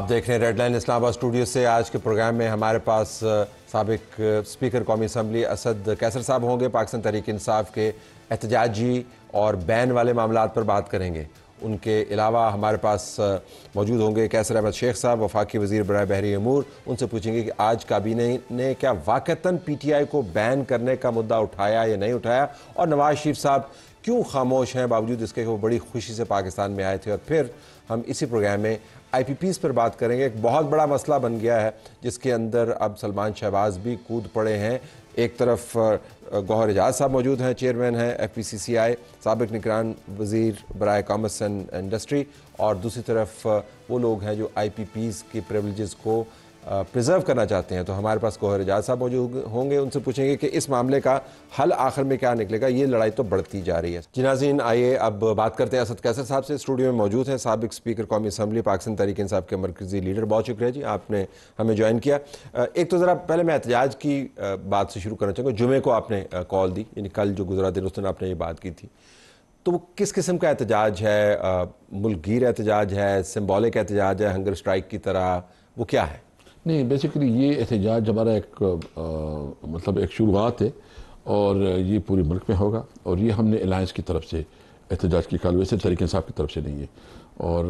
آپ دیکھ رہے ہیں ریڈ لائن اسلام آباد اسٹوڈیو سے۔ آج کے پروگرام میں ہمارے پاس سابق اسپیکر قومی اسمبلی اسد قیصر صاحب ہوں گے۔ پاکستان تحریک انصاف کے احتجاجی اور بین والے معاملات پر بات کریں گے۔ ان کے علاوہ ہمارے پاس موجود ہوں گے قیصر احمد شیخ صاحب، وفاقی وزیر برائے بحری امور۔ ان سے پوچھیں گے کہ آج کابینہ نے کیا واقعتاً پی ٹی آئی کو بین کرنے کا مدعا اٹھایا یا نہیں اٹھایا، اور نواز شریف صاحب کیوں خاموش ہیں باوجود اس کے کہ وہ بڑی خوشی سے پاکستان میں آئے تھے۔ اور پھر ہم اسی پروگرام میں آئی پی پیز پر بات کریں گے۔ ایک بہت بڑا مسئلہ بن گیا ہے جس کے اندر اب سلمان شہباز بھی کود پڑے ہیں۔ ایک طرف گوہر اعجاز صاحب موجود ہیں، چیئرمین ہیں ایف پی سی سی آئی، سابق نگران وزیر برائے کامرس اینڈ انڈسٹری، اور دوسری طرف وہ لوگ ہیں جو آئی پی پیز کی پریولیجز کو پریزرو کرنا چاہتے ہیں۔ تو ہمارے پاس گوہر اعجاز صاحب موجود ہوں گے، ان سے پوچھیں گے کہ اس معاملے کا حل آخر میں کیا نکلے گا۔ یہ لڑائی تو بڑھتی جا رہی ہے۔ جی ناظرین، آئیے اب بات کرتے ہیں اسد قیصر صاحب سے۔ اسٹوڈیو میں موجود ہیں سابق اسپیکر قومی اسمبلی، پاکستان تحریک انصاف کے مرکزی لیڈر۔ بہت شکریہ جی، آپ نے ہمیں جوائن کیا۔ ایک تو ذرا پہلے میں احتجاج کی بات سے شروع کرنا چاہوں گا۔ جمعے کو آپ نے کال دی، یعنی کل جو گزرا دن، اس دن آپ نے یہ بات کی تھی، تو وہ کس قسم کا احتجاج ہے؟ ملک گیر احتجاج ہے، سمبولک احتجاج ہے ہنگر اسٹرائک کی طرح، وہ کیا ہے؟ نہیں، بیسیکلی یہ احتجاج ہمارا ایک شروعات ہے، اور یہ پورے ملک میں ہوگا، اور یہ ہم نے الائنس کی طرف سے احتجاج کی کال، ویسے تحریک انصاف کی طرف سے نہیں ہے۔ اور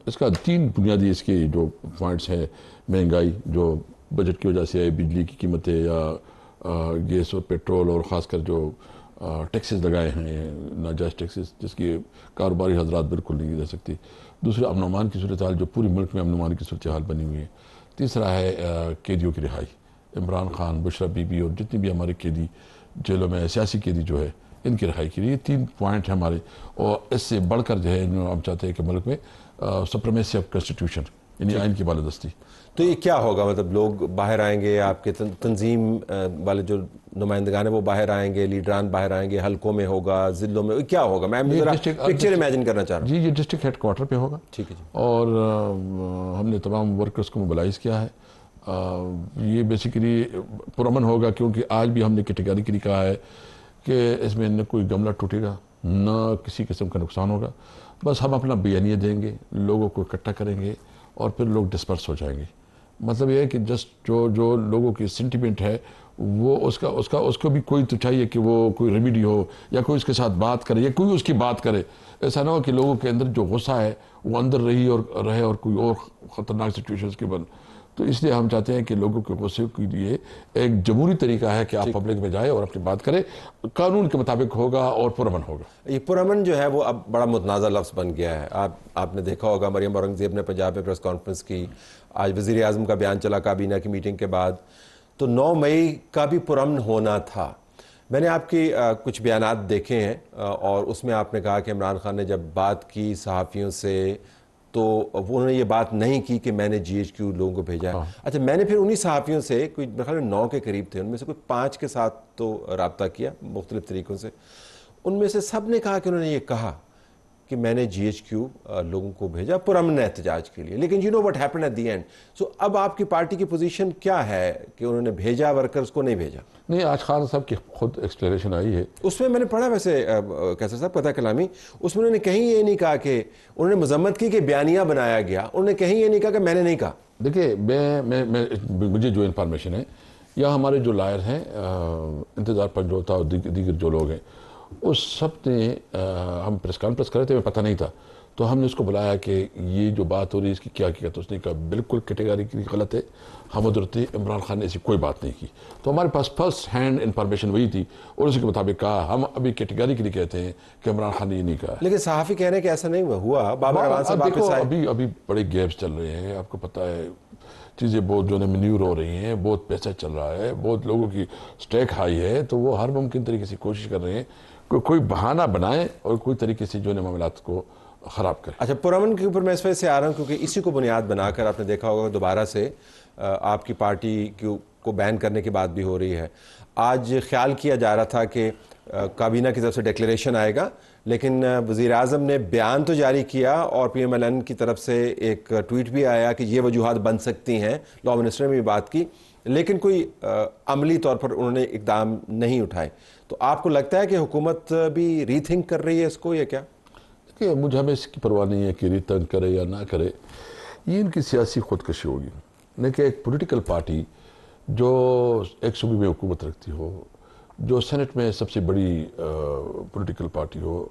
اس کا 3 بنیادی اس کے جو پوائنٹس ہیں: مہنگائی جو بجٹ کی وجہ سے ہے، بجلی کی قیمتیں یا گیس اور پیٹرول، اور خاص کر جو ٹیکسز لگائے ہیں، ناجائز ٹیکسز جس کی کاروباری حضرات بالکل نہیں دے سکتی۔ دوسرا، امن و امان کی صورتحال جو پورے ملک میں امن و امان کی صورتحال بنی ہوئی ہے۔ تیسرا ہے قیدیوں کی رہائی، عمران خان، بشرا بی بی اور جتنے بھی ہمارے قیدی جیلوں میں، سیاسی قیدی جو ہے، ان کی رہائی کے لیے۔ یہ 3 پوائنٹ ہیں ہمارے، اور اس سے بڑھ کر جو ہے ہم چاہتے ہیں کہ ملک میں سپریمیسی آف کنسٹیٹیوشن، یعنی آئین کی بالادستی۔ تو یہ کیا ہوگا؟ مطلب لوگ باہر آئیں گے، آپ کے تنظیم والے جو نمائندگان ہیں وہ باہر آئیں گے، لیڈران باہر آئیں گے، حلقوں میں ہوگا، ضلعوں میں، کیا ہوگا؟ میں ذرا پکچر امیجن کرنا چاہ رہا ہوں۔ جی، یہ ڈسٹرکٹ ہیڈ کوارٹر پہ ہوگا، ٹھیک ہے جی۔ اور ہم نے تمام ورکرز کو موبلائز کیا ہے۔ یہ بیسیکلی پرامن ہوگا، کیونکہ آج بھی ہم نے کیٹیگریکلی کہا ہے کہ اس میں نہ کوئی گملہ ٹوٹے گا، نہ کسی قسم کا نقصان ہوگا۔ بس ہم اپنا بیانیہ دیں گے، لوگوں کو اکٹھا کریں گے، اور پھر لوگ ڈسپرس ہو جائیں گے۔ مطلب یہ ہے کہ جسٹ جو لوگوں کی سینٹیمنٹ ہے، وہ اس کو بھی کوئی تو چاہیے کہ وہ کوئی ریمیڈی ہو، یا کوئی اس کے ساتھ بات کرے، یا کوئی اس کی بات کرے۔ ایسا نہ ہو کہ لوگوں کے اندر جو غصہ ہے وہ اندر رہے اور کوئی اور خطرناک سچویشنز کے بن۔ تو اس لیے ہم چاہتے ہیں کہ لوگوں کے غصے کے لیے ایک جمہوری طریقہ ہے کہ آپ پبلک میں جائیں اور اپنی بات کریں، قانون کے مطابق ہوگا اور پرامن ہوگا۔ یہ پرامن جو ہے وہ اب بڑا متنازع لفظ بن گیا ہے۔ آپ نے دیکھا ہوگا مریم اورنگزیب نے پنجاب میں پریس کانفرنس کی، آج وزیر اعظم کا بیان چلا کابینہ کی میٹنگ کے بعد، تو 9 مئی کا بھی پرامن ہونا تھا۔ میں نے آپ کی کچھ بیانات دیکھے ہیں، اور اس میں آپ نے کہا کہ عمران خان نے جب بات کی صحافیوں سے تو انہوں نے یہ بات نہیں کی کہ میں نے جی ایچ کیو لوگوں کو بھیجا ہے۔ اچھا، میں نے پھر انہی صحافیوں سے، کوئی میرے خیال میں 9 کے قریب تھے، ان میں سے کوئی 5 کے ساتھ تو رابطہ کیا مختلف طریقوں سے۔ ان میں سے سب نے کہا کہ انہوں نے یہ کہا کہ میں نے جی ایچ کیو لوگوں کو بھیجا پرامن احتجاج کے لیے، لیکن you know what happen at the end. So اب آپ کی پارٹی کی پوزیشن کیا ہے کہ انہوں نے بھیجا ورکرز کو نہیں بھیجا؟ نہیں، آج خان صاحب کی خود ایکسپلینیشن آئی ہے، اس میں نے پڑھا، ویسے قیصر صاحب قطع کلامی، اس میں انہوں نے کہیں یہ نہیں کہا کہ انہوں نے مذمت کی کہ بیانیہ بنایا گیا، انہوں نے کہیں یہ نہیں کہا کہ میں نے نہیں کہا۔ دیکھیے، مجھے جو انفارمیشن ہے، یا ہمارے جو لائر ہیں انتظار پنجوتا اور دیگر جو لوگ ہیں، اس سب نے ہم پریس کانفرنس کر رہے تھے، ہمیں پتہ نہیں تھا، تو ہم نے اس کو بلایا کہ یہ جو بات ہو رہی ہے اس کی کیا کیا، تو اس نے کہا بالکل کیٹیگریکلی غلط ہے، ہم ادھر تھے، عمران خان نے ایسی کوئی بات نہیں کی۔ تو ہمارے پاس فرسٹ ہینڈ انفارمیشن وہی تھی، اور اسی کے مطابق کہا۔ ہم ابھی کیٹیگریکلی کہتے ہیں کہ عمران خان نے یہ نہیں کہا۔ لیکن صحافی کہہ رہے ہیں کہ ایسا نہیں ہوا۔ بابر اعوان صاحب واپس آئے۔ ابھی بڑے گیپس چل رہے ہیں، آپ کو پتہ ہے، چیزیں بہت جو ہے مینیور ہو رہی ہیں، بہت پیسہ چل رہا ہے، بہت لوگوں کی سٹیک ہائی ہے، تو وہ ہر ممکن طریقے سے کوشش کر رہے ہیں کوئی بہانہ بنائیں اور کوئی طریقے سے جو ہے معاملات کو خراب کریں۔ اچھا، پرامن کے اوپر میں اس وجہ سے آ رہا ہوں کیونکہ اسی کو بنیاد بنا کر آپ نے دیکھا ہوگا دوبارہ سے آپ کی پارٹی کو بین کرنے کی بات بھی ہو رہی ہے۔ آج خیال کیا جا رہا تھا کہ کابینہ کی طرف سے ڈیکلیریشن آئے گا، لیکن وزیر اعظم نے بیان تو جاری کیا، اور پی ایم ایل این کی طرف سے ایک ٹویٹ بھی آیا کہ یہ وجوہات بن سکتی ہیں، لاء منسٹر نے بھی بات کی، لیکن کوئی عملی طور پر انہوں نے اقدام نہیں اٹھائے۔ تو آپ کو لگتا ہے کہ حکومت بھی ری تھنک کر رہی ہے اس کو، یا کیا؟ کہ مجھے ہمیں اس کی پرواہ نہیں ہے کہ ری تھنک کرے یا نہ کرے، یہ ان کی سیاسی خودکشی ہوگی. لیکن ایک پولیٹیکل پارٹی جو ایک صوبے میں حکومت رکھتی ہو, جو سینٹ میں سب سے بڑی پولیٹیکل پارٹی ہو,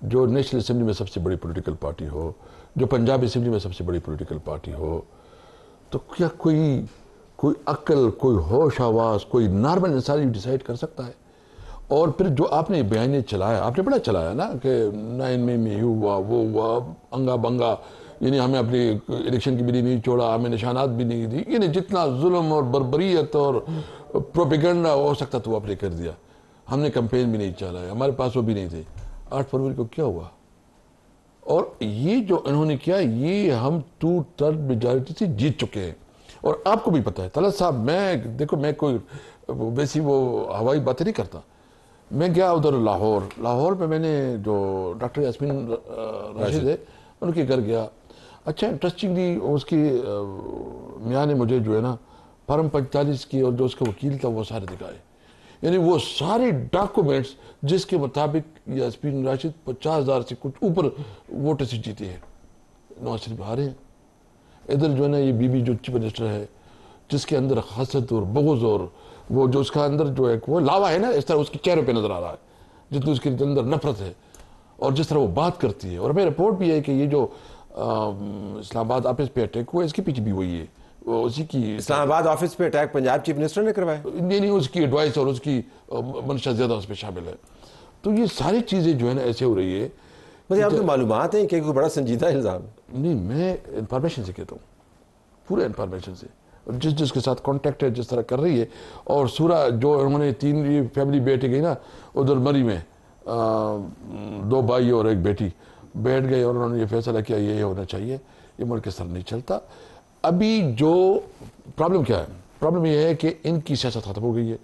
جو نیشنل اسمبلی میں سب سے بڑی پولیٹیکل پارٹی ہو, جو پنجاب اسمبلی میں سب سے بڑی پولیٹیکل پارٹی ہو, تو کیا کوئی عقل, کوئی ہوش آواز, کوئی نارمل انسان ڈیسائیڈ کر سکتا ہے؟ اور پھر جو آپ نے بیانیہ چلایا, آپ نے بڑا چلایا نا کہ 9 مئی میں یہ ہوا, وہ ہوا, انگا بنگا, یعنی ہمیں اپنی الیکشن کی بھی نہیں چھوڑا, ہمیں نشانات بھی نہیں دی, یعنی جتنا ظلم اور بربریت اور پروپیگنڈا ہو سکتا تو آپ نے کر دیا. ہم نے کمپین بھی نہیں چلایا, ہمارے پاس وہ بھی نہیں تھے. 8 فروری کو کیا ہوا؟ اور یہ جو انہوں نے کیا, یہ ہم 2/3 میجارٹی سے جیت چکے ہیں. اور آپ کو بھی پتا ہے طلعت صاحب, میں کوئی ویسی وہ ہوائی باتیں نہیں کرتا. میں گیا ادھر لاہور میں, میں نے جو ڈاکٹر یاسمین راشد ہے ان کے گھر گیا. اچھا انٹرسٹنگلی اس کی میاں نے مجھے جو ہے نا فارم 45 کی اور جو اس کا وکیل تھا وہ سارے دکھائے. یعنی وہ سارے ڈاکومنٹس جس کے مطابق یاسمین راشد 50,000 سے کچھ اوپر ووٹر سے جیتے ہیں, نواز شریف ہارے ہیں. ادھر جو ہے نا یہ بی بی جو چیف منسٹر ہے, جس کے اندر حسد اور بغض اور وہ جو اس کا اندر جو ایک وہ لاوا ہے نا, اس طرح اس کے چہرے پہ نظر آ رہا ہے جتنی اس کے اندر نفرت ہے اور جس طرح وہ بات کرتی ہے. اور ہمیں رپورٹ بھی ہے کہ یہ جو اسلام آباد آفس پہ اٹیک ہوا, اس کے پیچھے بھی وہی ہے, اسی کی اسلام آباد آفس پہ اٹیک پنجاب چیف منسٹر نے کروایا. نہیں, اس کی ایڈوائس اور اس کی منشا زیادہ اس پہ شامل ہے. تو یہ ساری چیزیں جو ہے نا ایسے ہو رہی ہے. مجھے آپ کو معلومات ہیں کہ کوئی بڑا سنجیدہ الزام؟ نہیں, میں انفارمیشن سے کہتا ہوں, پورے انفارمیشن سے, جس کے ساتھ کانٹیکٹ ہے, جس طرح کر رہی ہے. اور سورہ جو انہوں نے 3 فیملی بیٹھ گئی نا ادھر مری میں, 2 بھائی اور 1 بیٹی بیٹھ گئے اور انہوں نے یہ فیصلہ کیا یہ ہونا چاہیے, یہ ملک کے سر نہیں چلتا. ابھی جو پرابلم کیا ہے, پرابلم یہ ہے کہ ان کی سیاست ختم ہو گئی ہے.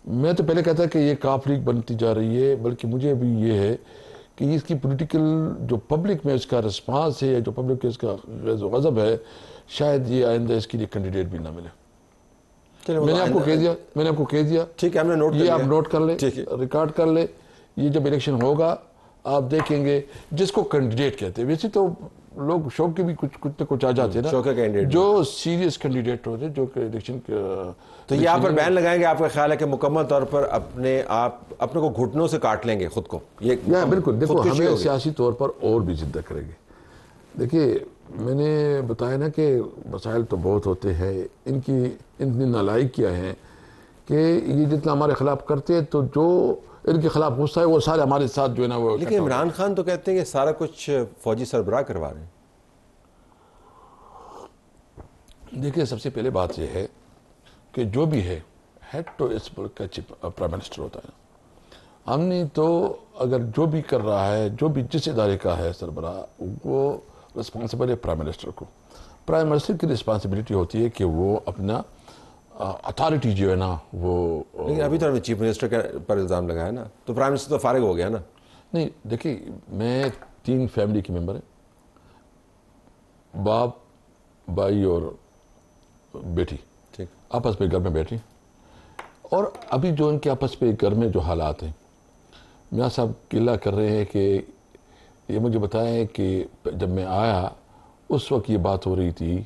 میں تو پہلے کہتا کہ یہ کاف لیگ بنتی جا رہی ہے, بلکہ مجھے ابھی یہ ہے کہ اس کی پولیٹیکل جو پبلک میں اس کا رسپانس ہے, جو پبلک کے اس کا غیظ و غضب ہے, شاید یہ آئندہ اس کے لیے کینڈیڈیٹ بھی نہ ملے. میں نے آپ کو کہہ دیا, ٹھیک ہے, ہم نے نوٹ کر لیا. یہ آپ نوٹ کر لیں, ریکارڈ کر لیں. یہ جب الیکشن ہوگا آپ دیکھیں گے جس کو کینڈیڈیٹ کہتے ہیں. ویسے تو لوگ شوق کے بھی کچھ آ جاتے ہیں نا, جو سیریس کینڈیڈیٹ ہوتے ہیں جو کہ الیکشن. تو یہاں پر بین لگائیں گے, آپ کا خیال ہے کہ مکمل طور پر اپنے کو گھٹنوں سے کاٹ لیں گے خود کو؟ یہ بالکل. دیکھو ہمیں سیاسی طور پر اور بھی زندہ کریں گے. دیکھیے میں نے بتایا نا کہ مسائل تو بہت ہوتے ہیں, ان کی اتنی نالائکیاں ہیں کہ یہ جتنا ہمارے خلاف کرتے ہیں تو جو ان کے خلاف غصہ ہے وہ سارے ہمارے ساتھ جو ہے نا وہ. لیکن عمران خان تو کہتے ہیں کہ سارا کچھ فوجی سربراہ کروا رہے ہیں. دیکھیے سب سے پہلے بات یہ ہے کہ جو بھی ہے ہیڈ تو اس ملک کا پرائم منسٹر ہوتا ہے. ہم نے تو اگر جو بھی کر رہا ہے, جو بھی جس ادارے کا ہے سربراہ, وہ رسپانسبل ہے پرائم منسٹر کو. پرائم منسٹر کی رسپانسبلٹی ہوتی ہے کہ وہ اپنا اتھارٹی جو ہے نا وہ. لیکن ابھی تو ہمیں چیف منسٹر پر الزام لگایا نا, تو پرائم منسٹر تو فارغ ہو گیا نا. نہیں دیکھیے, میں 3 فیملی کے ممبر ہیں, باپ, بھائی اور بیٹی, ٹھیک, آپس میں گھر میں بیٹھی. اور ابھی جو ان کے آپس میں گھر میں جو حالات ہیں, میاں صاحب قلہ کر رہے ہیں کہ یہ مجھے بتایا کہ جب میں آیا اس وقت یہ بات ہو رہی تھی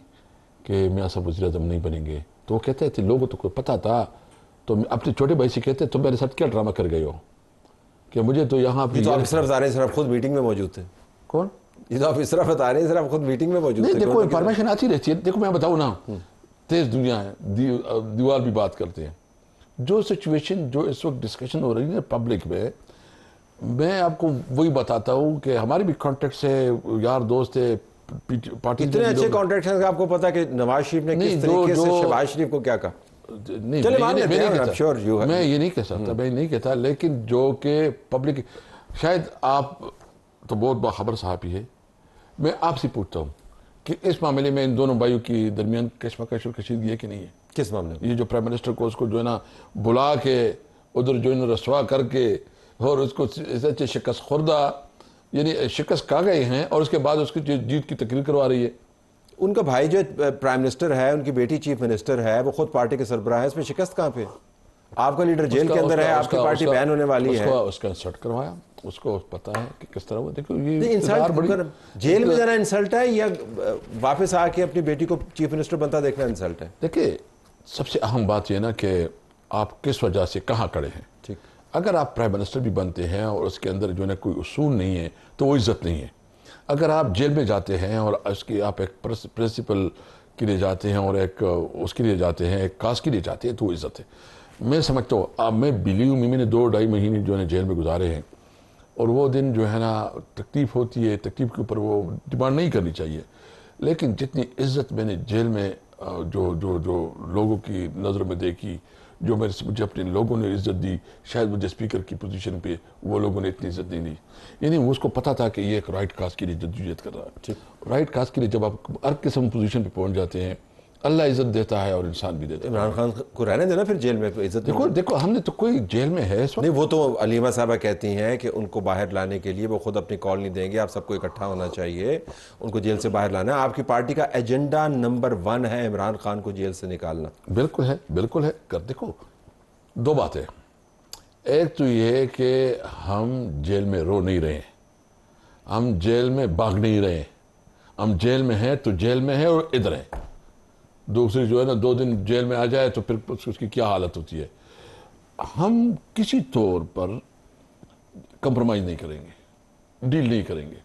کہ میاں صاحب وزیر اعظم نہیں بنیں گے, تو وہ کہتے تھے لوگوں تو کوئی پتہ تھا, تو اپنے چھوٹے بھائی سے کہتے تم میرے ساتھ کیا ڈرامہ کر گئے ہو کہ مجھے تو یہاں یہ تو آپ صرف بتا رہے ہیں, صرف خود میٹنگ میں موجود تھے. کون؟ یہ تو آپ صرف بتا رہے ہیں, صرف خود میٹنگ میں موجود تھے. نہیں دیکھو انفارمیشن آتی رہتی ہے. دیکھو میں بتاؤں نا, تیز دنیا ہے, دیوار بھی بات کرتے ہیں. جو سچویشن جو اس وقت ڈسکشن ہو رہی ہے پبلک میں آپ کو وہی بتاتا ہوں کہ ہمارے بھی کانٹیکٹس ہے, یار دوست ہے, پارٹی اتنے اچھے کانٹیکٹ ہیں کہ آپ کو پتا کہ نواز شریف نے کس طریقے سے شہباز شریف کو کیا کہا. نہیں میں یہ نہیں کہہ سکتا, میں نہیں کہتا, لیکن جو کہ پبلک, شاید آپ تو بہت باخبر صحافی ہے, میں آپ سے پوچھتا ہوں کہ اس معاملے میں ان دونوں بھائیوں کی درمیان کشمکش اور کشیدگی ہے کہ نہیں ہے؟ کس معاملے میں؟ یہ جو پرائم منسٹر کو اس کو جو ہے نا بلا کے ادھر جو ہے رسوا کر کے اور اس کو ایسے شکست خوردہ, یعنی شکست کھا گئے ہیں, اور اس کے بعد اس کی جیت کی تقریر کروا رہی ہے. ان کا بھائی جو پرائم منسٹر ہے, ان کی بیٹی چیف منسٹر ہے, وہ خود پارٹی کے سربراہ ہے, اس میں شکست کہاں پہ؟ آپ کا لیڈر جیل کے اندر ہے, آپ کی پارٹی بین ہونے والی ہے. اس کا انسلٹ کروایا, اس کو پتا ہے کہ کس طرح وہ, دیکھو یہ جیل میں جانا انسلٹ ہے یا واپس آ کے اپنی بیٹی کو چیف منسٹر بنتا دیکھنا انسلٹ ہے؟ دیکھیں سب سے اہم بات یہ نا کہ آپ کس وجہ سے کہاں کھڑے ہیں. ٹھیک, اگر آپ پرائم منسٹر بھی بنتے ہیں اور اس کے اندر جو ہے کوئی اصول نہیں ہے تو وہ عزت نہیں ہے. اگر آپ جیل میں جاتے ہیں اور اس کی آپ ایک پرنسپل کے لیے جاتے ہیں اور ایک اس کے لیے جاتے ہیں, ایک کاز کے لیے جاتے ہیں, تو وہ عزت ہے. میں سمجھتا ہوں, اب میں بلیو میں نے 2-2.5 مہینے جو ہے جیل میں گزارے ہیں, اور وہ دن جو ہے نا تکلیف ہوتی ہے, تکلیف کے اوپر وہ ڈیمانڈ نہیں کرنی چاہیے, لیکن جتنی عزت میں نے جیل میں جو جو جو لوگوں کی نظر میں دیکھی, جو مجھے اپنے لوگوں نے عزت دی, شاید مجھے اسپیکر کی پوزیشن پہ وہ لوگوں نے اتنی عزت نہیں دی. یعنی اس کو پتا تھا کہ یہ ایک رائٹ کاز کے لیے جدوجہد کر رہا ہے. رائٹ کاز کے لیے جب آپ ہر قسم پوزیشن پہ پہنچ جاتے ہیں, اللہ عزت دیتا ہے اور انسان بھی دیتا ہے. عمران خان کو رہنے دینا پھر جیل میں عزت. دیکھو ہم نے تو کوئی جیل میں ہے اس وقت نہیں, وہ تو علیمہ صاحبہ کہتی ہیں کہ ان کو باہر لانے کے لیے وہ خود اپنی کال نہیں دیں گے, آپ سب کو اکٹھا ہونا چاہیے, ان کو جیل سے باہر لانا ہے. آپ کی پارٹی کا ایجنڈا نمبر 1 ہے عمران خان کو جیل سے نکالنا. بالکل ہے, بالکل ہے. دیکھو 2 باتیں, ایک تو یہ ہے کہ ہم جیل میں رو نہیں رہے ہیں, ہم جیل میں بھاگ نہیں رہے ہیں, ہم جیل میں ہیں تو جیل میں ہیں اور ادھر ہیں. دوسری جو ہے نا 2 دن جیل میں آ جائے تو پھر اس کی کیا حالت ہوتی ہے. ہم کسی طور پر کمپرومائز نہیں کریں گے, ڈیل نہیں کریں گے.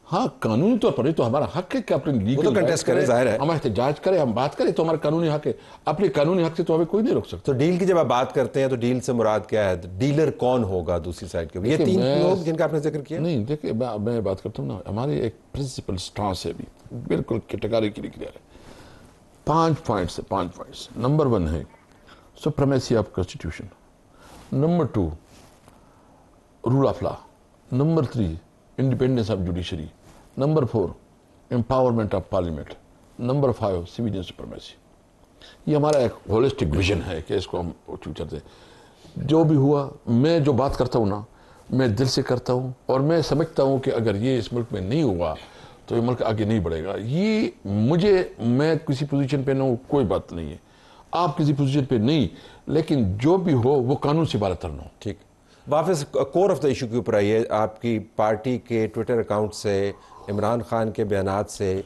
ہاں قانونی طور پر تو ہمارا حق ہے کہ اپنے لیگل کنٹیسٹ کریں, ظاہر ہے ہم احتجاج کریں, ہم بات کریں, تو ہمارا قانونی حق ہے. اپنے قانونی حق سے تو ہمیں کوئی نہیں روک سکتا. تو ڈیل کی جب آپ بات کرتے ہیں تو ڈیل سے مراد کیا ہے؟ ڈیلر کون ہوگا دوسری سائڈ کے؟ یہ 3 لوگ جن کا آپ نے ذکر کیا. نہیں دیکھیں, میں بات کرتا ہوں نا, ہماری ایک پرنسپل سٹانس ہے بھی, بالکل کیٹیگریکلی کلیئر ہے. 5 پوائنٹس ہے, 5 پوائنٹس. نمبر 1 ہے supremacy of constitution. Number 2 rule of law. Number 3 independence of judiciary. Number 4 empowerment of parliament. Number 5 civilian supremacy. یہ ہمارا ایک ہولسٹک ویژن ہے کہ اس کو ہم فیوچر دیں. جو بھی ہوا, میں جو بات کرتا ہوں نا, میں دل سے کرتا ہوں, اور میں سمجھتا ہوں کہ اگر یہ اس ملک میں نہیں ہوا تو یہ ملک آگے نہیں بڑھے گا. یہ میں کسی پوزیشن پہ نہ ہوں, کوئی بات نہیں ہے, آپ کسی پوزیشن پہ نہیں, لیکن جو بھی ہو وہ قانون سے بالا تر نہ ہو. ٹھیک, واپس کور آف دا ایشو کے اوپر آئیے. آپ کی پارٹی کے ٹویٹر اکاؤنٹ سے, عمران خان کے بیانات سے,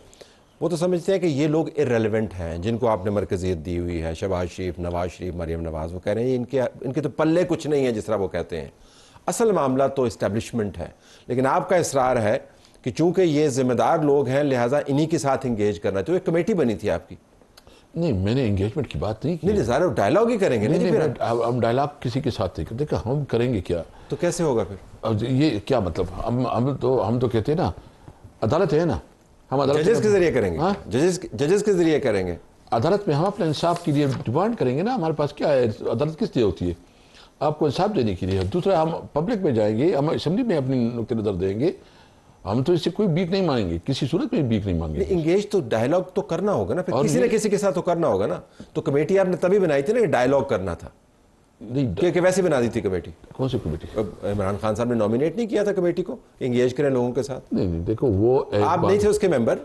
وہ تو سمجھتے ہیں کہ یہ لوگ ارریلیونٹ ہیں جن کو آپ نے مرکزیت دی ہوئی ہے, شہباز شریف, نواز شریف, مریم نواز. وہ کہہ رہے ہیں ان کے تو پلے کچھ نہیں ہے, جس طرح وہ کہتے ہیں. اصل معاملہ تو اسٹیبلشمنٹ ہے, لیکن آپ کا اصرار ہے کہ چونکہ یہ ذمہ دار لوگ ہیں لہٰذا انہی کے ساتھ انگیج کرنا. تو ایک کمیٹی بنی تھی آپ کی. نہیں, میں نے انگیجمنٹ کی بات نہیں کی. نہیں, ظاہر ڈائلاگ ہی کریں گے. نہیں, ہم ڈائلاگ کسی کے ساتھ نہیں کرتے. دیکھا ہم کریں گے کیا, تو کیسے ہوگا پھر؟ یہ کیا مطلب, ہم تو کہتے ہیں نا عدالت ہے نا, ہم عدالت ججز کے ذریعے کریں گے. ججز کے ذریعے کریں گے. عدالت میں ہم اپنے انصاف کے لیے ڈیمانڈ کریں گے نا. ہمارے پاس کیا ہے, عدالت کس لیے ہوتی ہے؟ آپ کو انصاف دینے کے لیے. دوسرا ہم پبلک میں جائیں گے, ہم اسمبلی میں اپنی نقطۂ نظر دیں گے. ہم تو اس سے کوئی بیک نہیں مانگیں گے, کسی صورت میں بیک نہیں مانگیں گے. انگیج تو ڈائلاگ تو کرنا ہوگا نا, پھر کسی نہ کسی کے ساتھ تو کرنا ہوگا نا. تو کمیٹی آپ نے تبھی بنائی تھی نا کہ ڈائلاگ کرنا تھا, کہ ویسے بنا دی تھی کمیٹی. کون سی کمیٹی؟ عمران خان صاحب نے نامینیٹ نہیں کیا تھا کمیٹی کو, انگیج کریں لوگوں کے ساتھ. نہیں دیکھو وہ آپ نہیں تھے اس کے ممبر.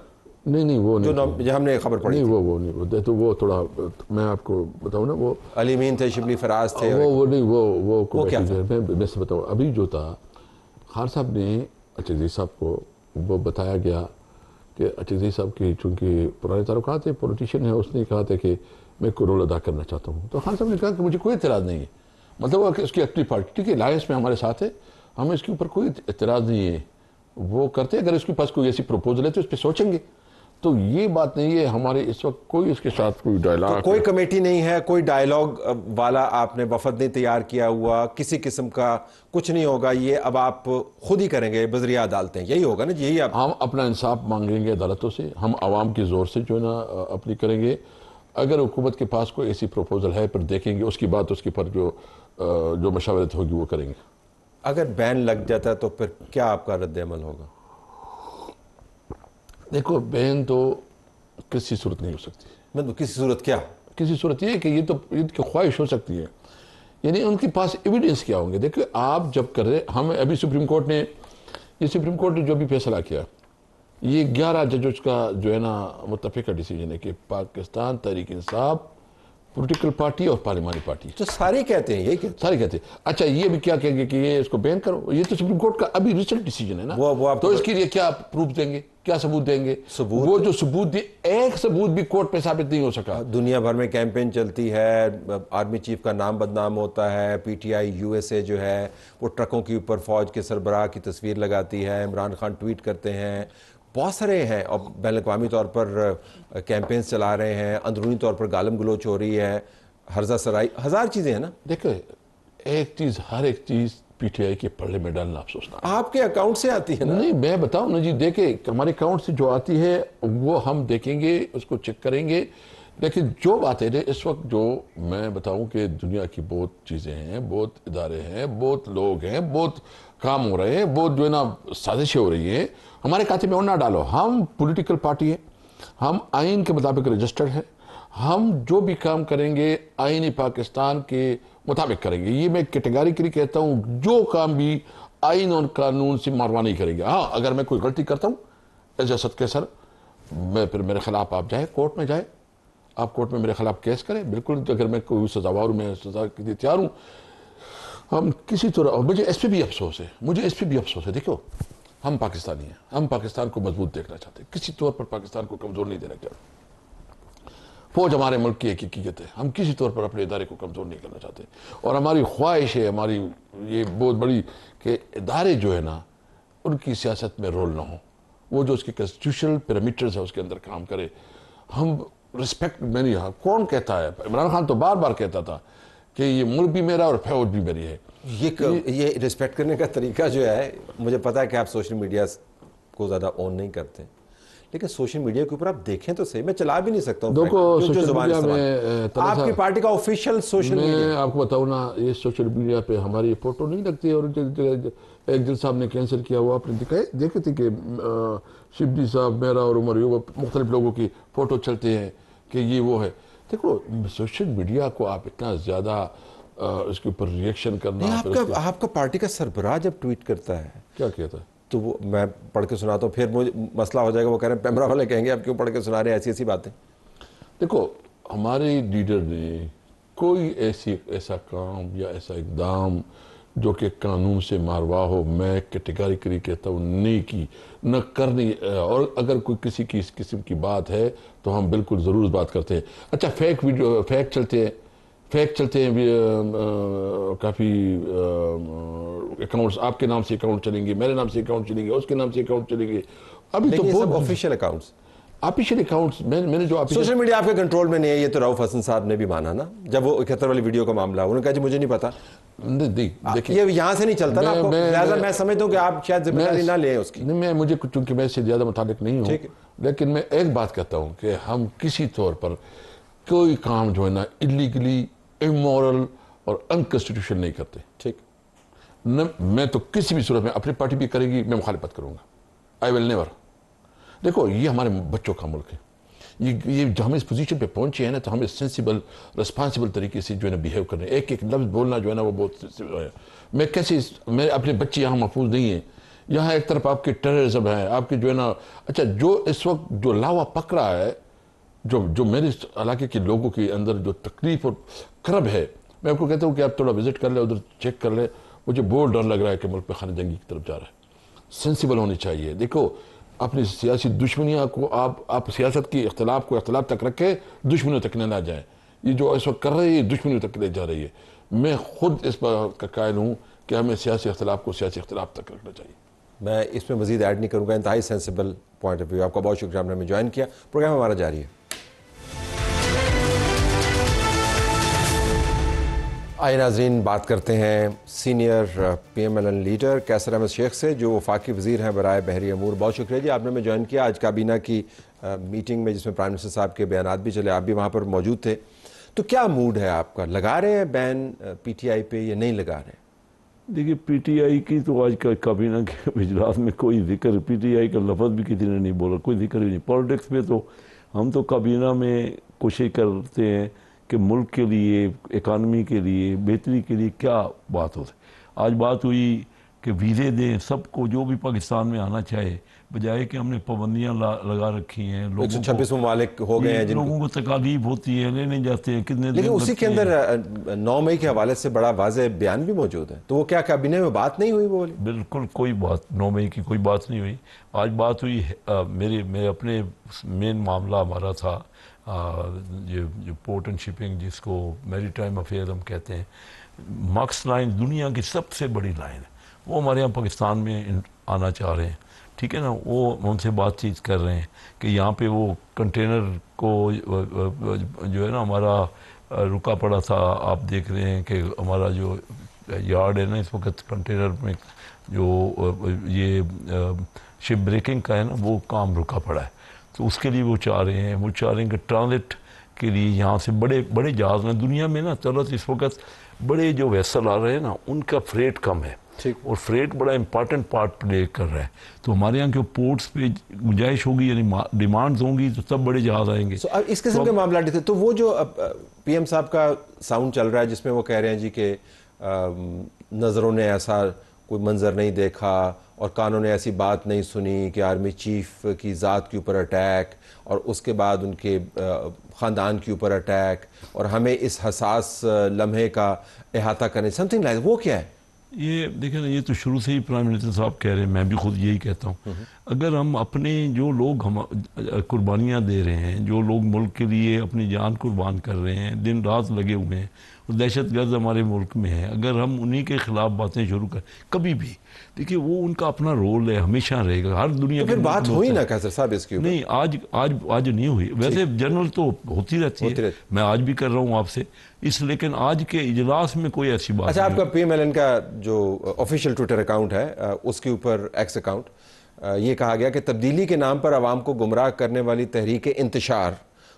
نہیں وہ نہیں, جو ہم نے خبر پڑھی. نہیں وہ نہیں, تو وہ تھوڑا میں آپ کو بتاؤں نا, وہ علی مین تھے, شبلی فراز تھے. وہ نہیں, وہ کیا تھا؟ میں سے بتاؤں. ابھی جو تھا خان صاحب نے اچھا صاحب کو وہ بتایا گیا کہ اچھا صاحب کی چونکہ پرانے تعلقات ہیں, پولیٹیشین ہے, اس نے کہا تھا کہ میں کوئی رول ادا کرنا چاہتا ہوں. تو خان صاحب نے کہا کہ مجھے کوئی اعتراض نہیں ہے, مطلب اس کی اپنی پارٹی, ٹھیک ہے, الائنس میں ہمارے ساتھ ہے, ہمیں اس کے اوپر کوئی اعتراض نہیں ہے, وہ کرتے. اگر اس کے پاس کوئی ایسی پروپوزل ہے تو اس پہ سوچیں گے. تو یہ بات نہیں ہے ہمارے اس وقت کوئی اس کے ساتھ کوئی ڈائلاگ, کوئی کمیٹی نہیں ہے, کوئی ڈائلاگ والا آپ نے وفد نہیں تیار کیا ہوا, کسی قسم کا کچھ نہیں ہوگا. یہ اب آپ خود ہی کریں گے بذریعہ عدالتیں, یہی ہوگا نا؟ یہی ہم اپنا انصاف مانگیں گے عدالتوں سے, ہم عوام کے زور سے جو ہے نا اپنی کریں گے. اگر حکومت کے پاس کوئی ایسی پروپوزل ہے پھر دیکھیں گے, اس کی بات اس کے پر جو مشاورت ہوگی وہ کریں گے. اگر بین لگ جاتا ہے تو پھر کیا آپ کا رد عمل ہوگا؟ دیکھو بین تو کسی صورت نہیں ہو سکتی. مطلب کسی صورت کیا؟ کسی صورت یہ ہے کہ یہ تو ان کی خواہش ہو سکتی ہے, یعنی ان کے پاس ایویڈنس کیا ہوں گے. دیکھو آپ جب کر رہے, ہم ابھی سپریم کورٹ نے جو بھی فیصلہ کیا, یہ 11 ججز کا جو ہے نا متفقہ ڈیسیجن ہے کہ پاکستان تحریک انصاف پولیٹیکل پارٹی اور پارلیمانی پارٹی. تو سارے کہتے ہیں یہی کہتے سارے کہتے ہیں. اچھا یہ بھی کیا کہیں گے کہ یہ اس کو بین کرو؟ یہ تو سپریم کورٹ کا ابھی ریسنٹ ڈیسیجن ہے نا. تو اس کے لیے کیا پروف دیں گے, کیا ثبوت دیں گے؟ وہ جو ثبوت ایک ثبوت بھی کورٹ پہ ثابت نہیں ہو سکا. دنیا بھر میں کیمپین چلتی ہے, آرمی چیف کا نام بدنام ہوتا ہے, P T I U S A جو ہے وہ ٹرکوں کے اوپر فوج کے سربراہ کی تصویر لگاتی ہے, عمران خان ٹویٹ کرتے ہیں, بہت سارے ہیں, اور بین الاقوامی طور پر کیمپینز چلا رہے ہیں, اندرونی طور پر گالم گلوچ ہو رہی ہے, ہرزہ سرائی, ہزار چیزیں ہیں نا. دیکھیں ایک چیز, ہر ایک چیز پی ٹی آئی کے پڑھنے میں ڈالنا افسوسناک. آپ کے اکاؤنٹ سے آتی ہے نا؟ نہیں میں بتاؤں نا جی, دیکھیں ہمارے اکاؤنٹ سے جو آتی ہے وہ ہم دیکھیں گے, اس کو چیک کریں گے. لیکن جو باتیں اس وقت جو میں بتاؤں کہ دنیا کی بہت چیزیں ہیں, بہت ادارے ہیں, بہت لوگ ہیں, بہت کام ہو رہے ہیں, بہت جو ہے نا سازشیں ہو رہی ہیں, ہمارے کھاتے میں اور نہ ڈالو. ہم پولیٹیکل پارٹی ہیں, ہم آئین کے مطابق رجسٹرڈ ہیں, ہم جو بھی کام کریں گے آئین پاکستان کے مطابق کریں گے. یہ میں کیٹیگریکلی کہتا ہوں, جو کام بھی آئین اور قانون سے ماروا نہیں کریں گے. ہاں اگر میں کوئی غلطی کرتا ہوں ایز اے صدقے سر, میں پھر میرے خلاف آپ جائیں کورٹ میں جائیں, آپ کورٹ میں میرے خلاف کیس کریں, بالکل. اگر میں کوئی سزاوار ہوں, میں سزا کے لیے تیار ہوں. ہم کسی طرح, مجھے اس پہ بھی افسوس ہے, مجھے اس پہ بھی افسوس ہے. دیکھو ہم پاکستانی ہیں, ہم پاکستان کو مضبوط دیکھنا چاہتے ہیں, کسی طور پر پاکستان کو کمزور نہیں دینا چاہتے. فوج ہمارے ملک کی ایک حقیقت ہے, ہم کسی طور پر اپنے ادارے کو کمزور نہیں کرنا چاہتے. اور ہماری خواہش ہے, ہماری یہ بہت بڑی, کہ ادارے جو ہے نا ان کی سیاست میں رول نہ ہو, وہ جو اس کے کنسٹیٹیوشنل پیرامیٹرز ہے اس کے اندر کام کرے. ہم رسپیکٹ, میں نہیں, کون کہتا ہے, عمران خان تو بار بار کہتا تھا کہ یہ ملک بھی میرا اور فوج بھی میری ہے. یہ رسپیکٹ کرنے کا طریقہ جو ہے, مجھے پتا ہے کہ آپ سوشل میڈیا کو زیادہ اون نہیں کرتے, لیکن سوشل میڈیا کے اوپر آپ دیکھیں تو صحیح, میں چلا بھی نہیں سکتا ہوں. سوشل میڈیا میں آپ کی پارٹی کا آفیشیل سوشل میڈیا, میں آپ کو بتاؤں نا, یہ سوشل میڈیا پہ ہماری فوٹو نہیں لگتی ہے. اور ایک دن صاحب نے کینسل کیا, وہ آپ نے دیکھے تھے کہ شبلی صاحب, میرا اور عمر یوب, مختلف لوگوں کی فوٹو چلتے ہیں کہ یہ وہ ہے. دیکھو سوشل میڈیا کو آپ اتنا زیادہ اس کے اوپر ریئیکشن کرنا. آپ کا پارٹی کا سربراہ جب ٹویٹ کرتا ہے, کیا کہتا ہے, تو وہ میں پڑھ کے سناتا ہوں, پھر مجھے مسئلہ ہو جائے گا, وہ کہہ رہے ہیں پیمرا والے کہیں گے آپ کیوں پڑھ کے سنا رہے ہیں ایسی ایسی باتیں. دیکھو ہمارے لیڈر نے کوئی ایسا کام یا ایسا اقدام جو کہ قانون سے ماروا ہو, میں کیٹیگریکلی کہتا ہوں نہیں کی, نہ کرنی. اور اگر کوئی کسی کی اس قسم کی بات ہے تو ہم بالکل ضرور بات کرتے ہیں. اچھا فیک ویڈیو, فیک چلتے ہیں کافی اکاؤنٹس, آپ کے نام سے اکاؤنٹ چلیں گے, میرے نام سے اکاؤنٹ چلیں گے, اس کے نام سے اکاؤنٹ چلیں گے. ابھی تو بہت آفیشیل اکاؤنٹس, آفیشیل اکاؤنٹس, میں نے جو سوشل میڈیا آپ کے کنٹرول میں نہیں ہے. یہ تو رؤف حسن صاحب نے بھی مانا نا, جب وہ 71 والی ویڈیو کا معاملہ, انہوں نے کہا جی مجھے نہیں پتا. یہ یہاں سے نہیں چلتا نا, لہٰذا میں سمجھتا ہوں کہ آپ شاید ذمہ داری نہ لیں اس کی. مجھے چونکہ میں اس سے زیادہ متعلق نہیں ہوں, لیکن میں ایک بات کہتا ہوں کہ ہم کسی طور پر کوئی کام جو ہے نا ایلیگلی, امورل اور انکانسٹیٹیوشنل نہیں کرتے. ٹھیک, میں تو کسی بھی صورت میں, اپنی پارٹی بھی کرے گی میں مخالفت کروں گا, آئی ول نیور. دیکھو یہ ہمارے بچوں کا ملک ہے, یہ جو ہم اس پوزیشن پہ پہنچے ہیں نا, تو ہمیں سینسیبل رسپانسبل طریقے سے جو ہے نا بیہیو کرنے, ایک ایک لفظ بولنا جو ہے نا وہ بہت ہے. میں کیسے, میں اپنے بچے یہاں محفوظ نہیں ہیں, یہاں ایک طرف آپ کے ٹیررزم ہے, آپ کے جو ہے نا, اچھا جو اس وقت جو لاوا پک رہا ہے, جو میرے علاقے کے لوگوں کے اندر جو تکلیف اور کرب ہے, میں آپ کو کہتا ہوں کہ آپ تھوڑا وزٹ کر لیں, ادھر چیک کر لیں. مجھے بہت ڈر لگ رہا ہے کہ ملک میں خانہ جنگی کی طرف جا رہا ہے. سینسیبل ہونی چاہیے. دیکھو اپنی سیاسی دشمنیاں کو آپ سیاست کی اختلاف کو اختلاف تک رکھے, دشمنیوں تک نہ جائیں. یہ جو اس وقت کر رہی ہے یہ دشمنیوں تک لے جا رہی ہے. میں خود اس بات کا قائل ہوں کہ ہمیں سیاسی اختلاف کو سیاسی اختلاف تک رکھنا چاہیے. میں اس میں مزید ایڈ نہیں کروں گا, انتہائی سینسیبل پوائنٹ آف ویو. آپ کا بہت شکریہ, آپ نے ہمیں جوائن کیا. پروگرام ہمارا جاری ہے. آئیے ناظرین, بات کرتے ہیں senior P M L N leader Qaiser Ahmed Sheikh سے, جو وفاقی وزیر ہیں برائے بحری امور. بہت شکریہ جی, آپ نے ہمیں جوائن کیا آج کابینہ کی میٹنگ میں, جس میں پرائم منسٹر صاحب کے بیانات بھی چلے, آپ بھی وہاں پر موجود تھے. تو کیا موڈ ہے آپ کا, لگا رہے ہیں بین پی ٹی آئی پہ یا نہیں لگا رہے ہیں؟ دیکھیے پی ٹی آئی کی تو آج کا کابینہ کے اجلاس میں کوئی ذکر, پی ٹی آئی کا لفظ بھی کسی نے نہیں بولا, کوئی ذکر ہی نہیں. پالیٹکس پہ تو ہم تو کابینہ میں کوشش کرتے ہیں کہ ملک کے لیے, اکانومی کے لیے, بہتری کے لیے کیا بات ہو سکے. آج بات ہوئی کہ ویزے دیں سب کو جو بھی پاکستان میں آنا چاہے، بجائے کہ ہم نے پابندیاں لگا رکھی ہیں. 126 ممالک ہو گئے ہیں لوگوں کو تکالیف ہوتی ہے، لینے جاتے ہیں کتنے دن. لیکن اسی کے اندر 9 مئی کے حوالے سے بڑا واضح بیان بھی موجود ہے، تو وہ کیا کابینہ میں بات نہیں ہوئی؟ وہ بولی بالکل کوئی بات 9 مئی کی کوئی بات نہیں ہوئی. آج بات ہوئی میرے اپنے مین معاملہ ہمارا تھا جو پورٹ اینڈ شپنگ، جس کو میری ٹائم افیئر ہم کہتے ہیں. مکس لائن دنیا کی سب سے بڑی لائن ہے، وہ ہمارے یہاں پاکستان میں آنا چاہ رہے ہیں. ٹھیک ہے نا، وہ ان سے بات چیت کر رہے ہیں کہ یہاں پہ وہ کنٹینر کو جو ہے نا ہمارا رکا پڑا تھا. آپ دیکھ رہے ہیں کہ ہمارا جو یارڈ ہے نا اس وقت کنٹینر میں جو یہ شپ بریکنگ کا ہے نا وہ کام رکا پڑا ہے. تو اس کے لیے وہ چاہ رہے ہیں کہ ٹرانزٹ کے لیے یہاں سے بڑے جہاز میں دنیا میں نا چلو اس وقت بڑے جو ویسل آ رہے ہیں نا ان کا فریٹ کم ہے، اور فریٹ بڑا امپارٹنٹ پارٹ پلے کر رہا ہے. تو ہمارے یہاں کے پورٹس پہ گنجائش ہوگی، یعنی ڈیمانڈز ہوں گی تو تب بڑے جہاز آئیں گے. اب اس قسم کے معاملات تھے. تو وہ جو پی ایم صاحب کا ساؤنڈ چل رہا ہے جس میں وہ کہہ رہے ہیں جی کہ نظروں نے ایسا کوئی منظر نہیں دیکھا اور کانوں نے ایسی بات نہیں سنی کہ آرمی چیف کی ذات کے اوپر اٹیک اور اس کے بعد ان کے خاندان کے اوپر اٹیک، اور ہمیں اس حساس لمحے کا احاطہ کرنے، سمتھنگ لائک، وہ کیا ہے؟ یہ دیکھیں نا، یہ تو شروع سے ہی پرائم منسٹر صاحب کہہ رہے ہیں، میں بھی خود یہی کہتا ہوں. اگر ہم اپنے جو لوگ قربانیاں دے رہے ہیں، جو لوگ ملک کے لیے اپنی جان قربان کر رہے ہیں، دن رات لگے ہوئے ہیں، اور دہشت گرد ہمارے ملک میں ہے، اگر ہم انہی کے خلاف باتیں شروع کریں کبھی بھی، دیکھیے وہ ان کا اپنا رول ہے، ہمیشہ رہے گا. ہر دنیا پھر بات ہوئی نا قیصر صاحب اس کی؟ نہیں، آج نہیں ہوئی. ویسے جنرل تو ہوتی رہتی ہے، میں آج بھی کر رہا ہوں آپ سے لیکن آج کے اجلاس میں کوئی ایسی بات. اچھا، آپ کا پی ایم ایل این کا جو آفیشیل ٹویٹر اکاؤنٹ ہے اس کے اوپر ایکس اکاؤنٹ یہ کہا گیا کہ تبدیلی کے نام پر عوام کو گمراہ کرنے والی تحریک انتشار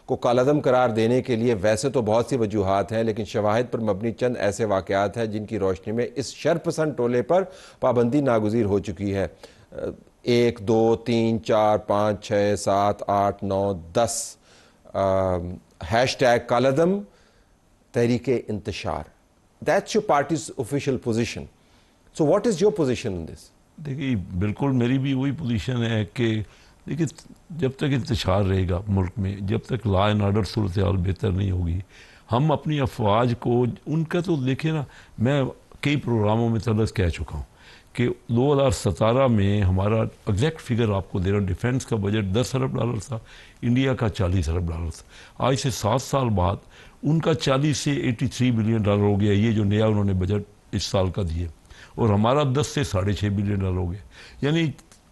کو کالعدم قرار دینے کے لیے ویسے تو بہت سی وجوہات ہیں، لیکن شواہد پر مبنی چند ایسے واقعات ہیں جن کی روشنی میں اس شرپسند ٹولے پر پابندی ناگزیر ہو چکی ہے. 1 2 3 4 5 6 7 8 9 10 ہیش ٹیگ کالعدم تحریک انتشار. That's your party's official position. So what is your position on this? دیکھیے بالکل میری بھی وہی پوزیشن ہے کہ دیکھیے جب تک انتشار رہے گا ملک میں، جب تک لا اینڈ آرڈر صورتحال بہتر نہیں ہوگی، ہم اپنی افواج کو ان کا تو دیکھیں نا، میں کئی پروگراموں میں طلب کہہ چکا ہوں کہ 2017 میں ہمارا ایگزیکٹ فگر آپ کو دے رہا ہوں، ڈیفنس کا بجٹ $10 ارب تھا، انڈیا کا $40 ارب تھا. آج سے 7 سال بعد ان کا 40 سے $83 بلین ہو گیا، یہ جو نیا انہوں نے بجٹ اس سال کا دیے، اور ہمارا 10 سے $6.5 بلین ہو گیا. یعنی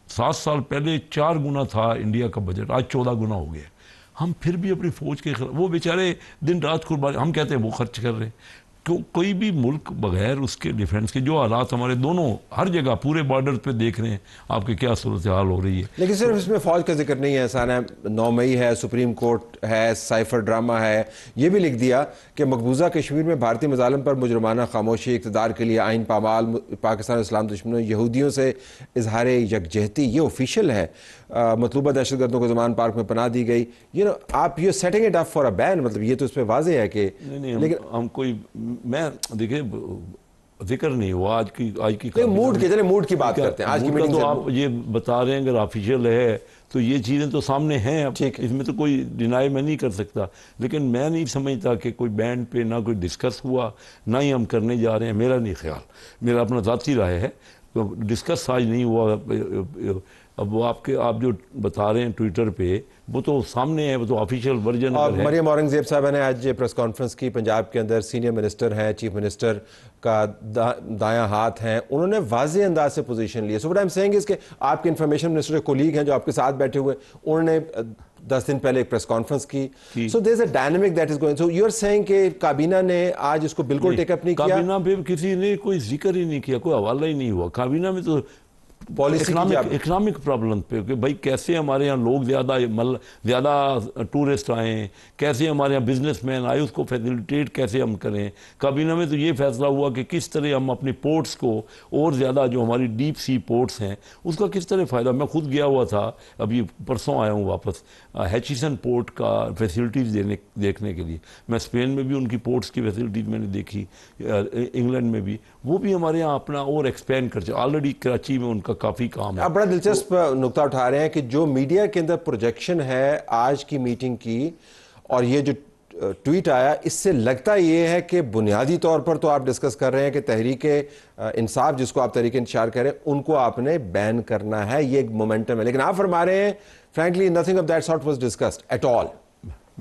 7 سال پہلے 4 گنا تھا انڈیا کا بجٹ، آج 14 گنا ہو گیا. ہم پھر بھی اپنی فوج کے خلاف، وہ بیچارے دن رات قربانی، ہم کہتے ہیں وہ خرچ کر رہے ہیں. کوئی بھی ملک بغیر اس کے ڈیفنس کے، جو حالات ہمارے دونوں ہر جگہ پورے بارڈر پہ دیکھ رہے ہیں آپ کے کیا صورتحال ہو رہی ہے. لیکن صرف اس میں فوج کا ذکر نہیں ہے، احسان ہے 9 مئی ہے، سپریم کورٹ ہے، سائفر ڈرامہ ہے. یہ بھی لکھ دیا کہ مقبوضہ کشمیر میں بھارتی مظالم پر مجرمانہ خاموشی، اقتدار کے لیے آئین پامال، پاکستان اسلام دشمنوں یہودیوں سے اظہار یکجہتی. یہ آفیشیل ہے. مطلوبہ دہشت گردوں کو زمان پارک میں پناہ دی گئی. آپ یہ setting it up for a ban, مطلب یہ تو اس پہ واضح ہے کہ لیکن ہم کوئی، میں دیکھیں ذکر نہیں ہوا آج کی موڈ کے، چلیں موڈ کی بات کرتے ہیں. آج کی میٹنگ تو آپ یہ بتا رہے ہیں اگر آفیشیل ہے تو یہ چیزیں تو سامنے ہیں، اس میں تو کوئی ڈینائی میں نہیں کر سکتا. لیکن میں نہیں سمجھتا کہ کوئی بینڈ پہ نہ کوئی ڈسکس ہوا، نہ ہی ہم کرنے جا رہے ہیں. میرا نہیں خیال، میرا اپنا ذاتی رائے ہے، ڈسکس آج نہیں ہوا. اب وہ آپ جو بتا رہے ہیں ٹویٹر پہ وہ تو سامنے ہے، وہ تو آفیشیل ورژن ہے. مریم اورنگزیب صاحبہ نے آج پریس کانفرنس کی. پنجاب کے اندر سینئر منسٹر ہیں، چیف منسٹر کا دایاں ہاتھ ہیں، انہوں نے واضح انداز سے پوزیشن لی. So what I am seeing is کہ آپ کے انفارمیشن منسٹر کولیگ ہیں جو آپ کے ساتھ بیٹھے ہوئے، انہوں نے 10 دن پہلے ایک پریس کانفرنس کی. So there is a dynamic that is going. So you are seeing کہ کابینہ نے آج اس کو بالکل ٹیک اپ نہیں کیا؟ کابینہ پہ کسی نے کوئی ذکر ہی نہیں کیا، کوئی حوالہ ہی نہیں ہوا. کابینہ میں تو اکنامک پرابلم پہ کہ بھائی کیسے ہمارے یہاں لوگ زیادہ ٹورسٹ آئیں، کیسے ہمارے یہاں بزنس مین آئے، اس کو فیسیلیٹیٹ کیسے ہم کریں۔ کابینہ میں تو یہ فیصلہ ہوا کہ کس طرح ہم اپنی پورٹس کو اور زیادہ جو ہماری ڈیپ سی پورٹس ہیں اس کا کس طرح فائدہ۔ میں خود گیا ہوا تھا، ابھی پرسوں آیا ہوں واپس ہیچیسن پورٹ کا فیسیلٹیز دیکھنے کے لیے۔ میں اسپین میں بھی ان کی پورٹس کی فیسیلٹیز میں نے دیکھی، انگلینڈ میں بھی، وہ بھی ہمارے یہاں اپنا اور ایکسپینڈ کر چاہے۔ آلریڈی کراچی میں ان کا کافی کام ہے۔ آپ بڑا دلچسپ نقطہ اٹھا رہے ہیں کہ جو میڈیا کے اندر پروجیکشن ہے آج کی میٹنگ کی اور یہ جو ٹویٹ آیا، اس سے لگتا یہ ہے کہ بنیادی طور پر تو آپ ڈسکس کر رہے ہیں کہ تحریک انصاف، جس کو آپ تحریک انتشار کہہ رہے ہیں، ان کو آپ نے بین کرنا ہے، یہ ایک مومنٹم ہے، لیکن آپ فرما رہے ہیں frankly nothing of that sort was discussed at all۔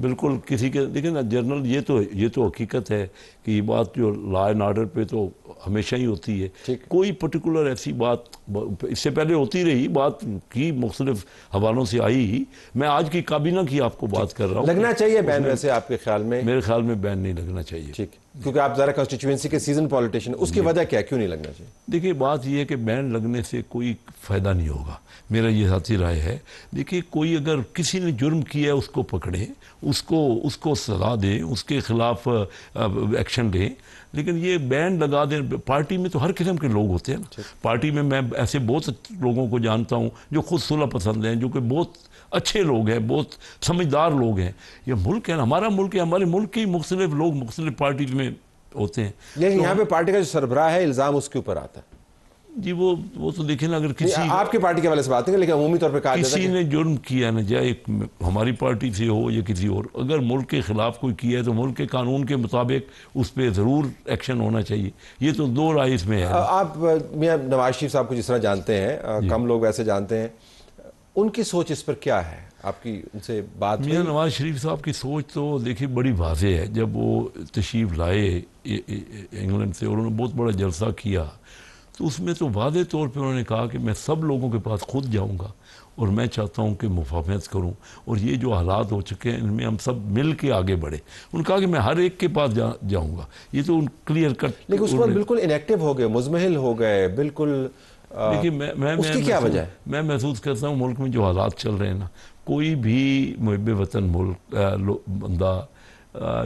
بالکل کسی کے دیکھیں نا جنرل، یہ تو حقیقت ہے کہ یہ بات جو لا اینڈ آرڈر پہ تو ہمیشہ ہی ہوتی ہے۔ کوئی پرٹیکولر ایسی بات اس سے پہلے ہوتی رہی، بات کی مختلف حوالوں سے آئی ہی۔ میں آج کی کابینہ کی آپ کو بات کر رہا ہوں۔ لگنا چاہیے بین ویسے آپ کے خیال میں؟ میرے خیال میں بین نہیں لگنا چاہیے۔ ٹھیک، کیونکہ آپ ذرا کانسٹیچوئنسی کے سیزن پولیٹیشین، اس کی وجہ کیا، کیوں نہیں لگنا چاہیے؟ دیکھیے بات یہ ہے کہ بین لگنے سے کوئی فائدہ نہیں ہوگا، میرا یہ ذاتی رائے ہے۔ دیکھیے کوئی اگر کسی نے جرم کیا ہے اس کو پکڑیں، اس کو سزا دیں، اس کے خلاف ایکشن لیں، لیکن یہ بین لگا دیں۔ پارٹی میں تو ہر قسم کے لوگ ہوتے ہیں نا، پارٹی میں میں ایسے بہت لوگوں کو جانتا ہوں جو خود صلح پسند ہیں، جو کہ بہت اچھے لوگ ہیں، بہت سمجھدار لوگ ہیں۔ یہ ملک ہے، ہمارا ملک ہے، ہمارے ملک کے مختلف لوگ مختلف پارٹیز میں ہوتے ہیں۔ لیکن یہاں پہ پارٹی کا جو سربراہ ہے، الزام اس کے اوپر آتا ہے۔ جی وہ تو دیکھیں نا، اگر کسی آپ کی پارٹی کے والے سے بات نہیں، لیکن عمومی طور پہ کہا جاتا ہے کسی نے جرم کیا نا، چاہے ہماری پارٹی سے ہو یا کسی اور، اگر ملک کے خلاف کوئی کیا ہے تو ملک کے قانون کے مطابق اس پہ ضرور ایکشن ہونا چاہیے۔ یہ تو دو رائے اس میں ہے۔ آپ میاں نواز شریف صاحب کو جس طرح جانتے ہیں، کم لوگ ویسے جانتے ہیں، ان کی سوچ اس پر کیا ہے؟ آپ کی ان سے بات ہوئی؟ میاں نواز شریف صاحب کی سوچ تو دیکھیے بڑی واضح ہے۔ جب وہ تشریف لائے انگلینڈ سے اور انہوں نے بہت بڑا جلسہ کیا، تو اس میں تو واضح طور پہ انہوں نے کہا کہ میں سب لوگوں کے پاس خود جاؤں گا اور میں چاہتا ہوں کہ مفاہمت کروں، اور یہ جو حالات ہو چکے ہیں ان میں ہم سب مل کے آگے بڑھے۔ انہوں نے کہا کہ میں ہر ایک کے پاس جاؤں گا، یہ تو کلیئر کٹ۔ لیکن اس پر بالکل انیکٹیو ہو گئے، مزمحل ہو گئے بالکل۔ دیکھیے اس کی کیا وجہ ہے؟ میں محسوس کرتا ہوں ملک میں جو حالات چل رہے ہیں نا، کوئی بھی محب وطن ملک بندہ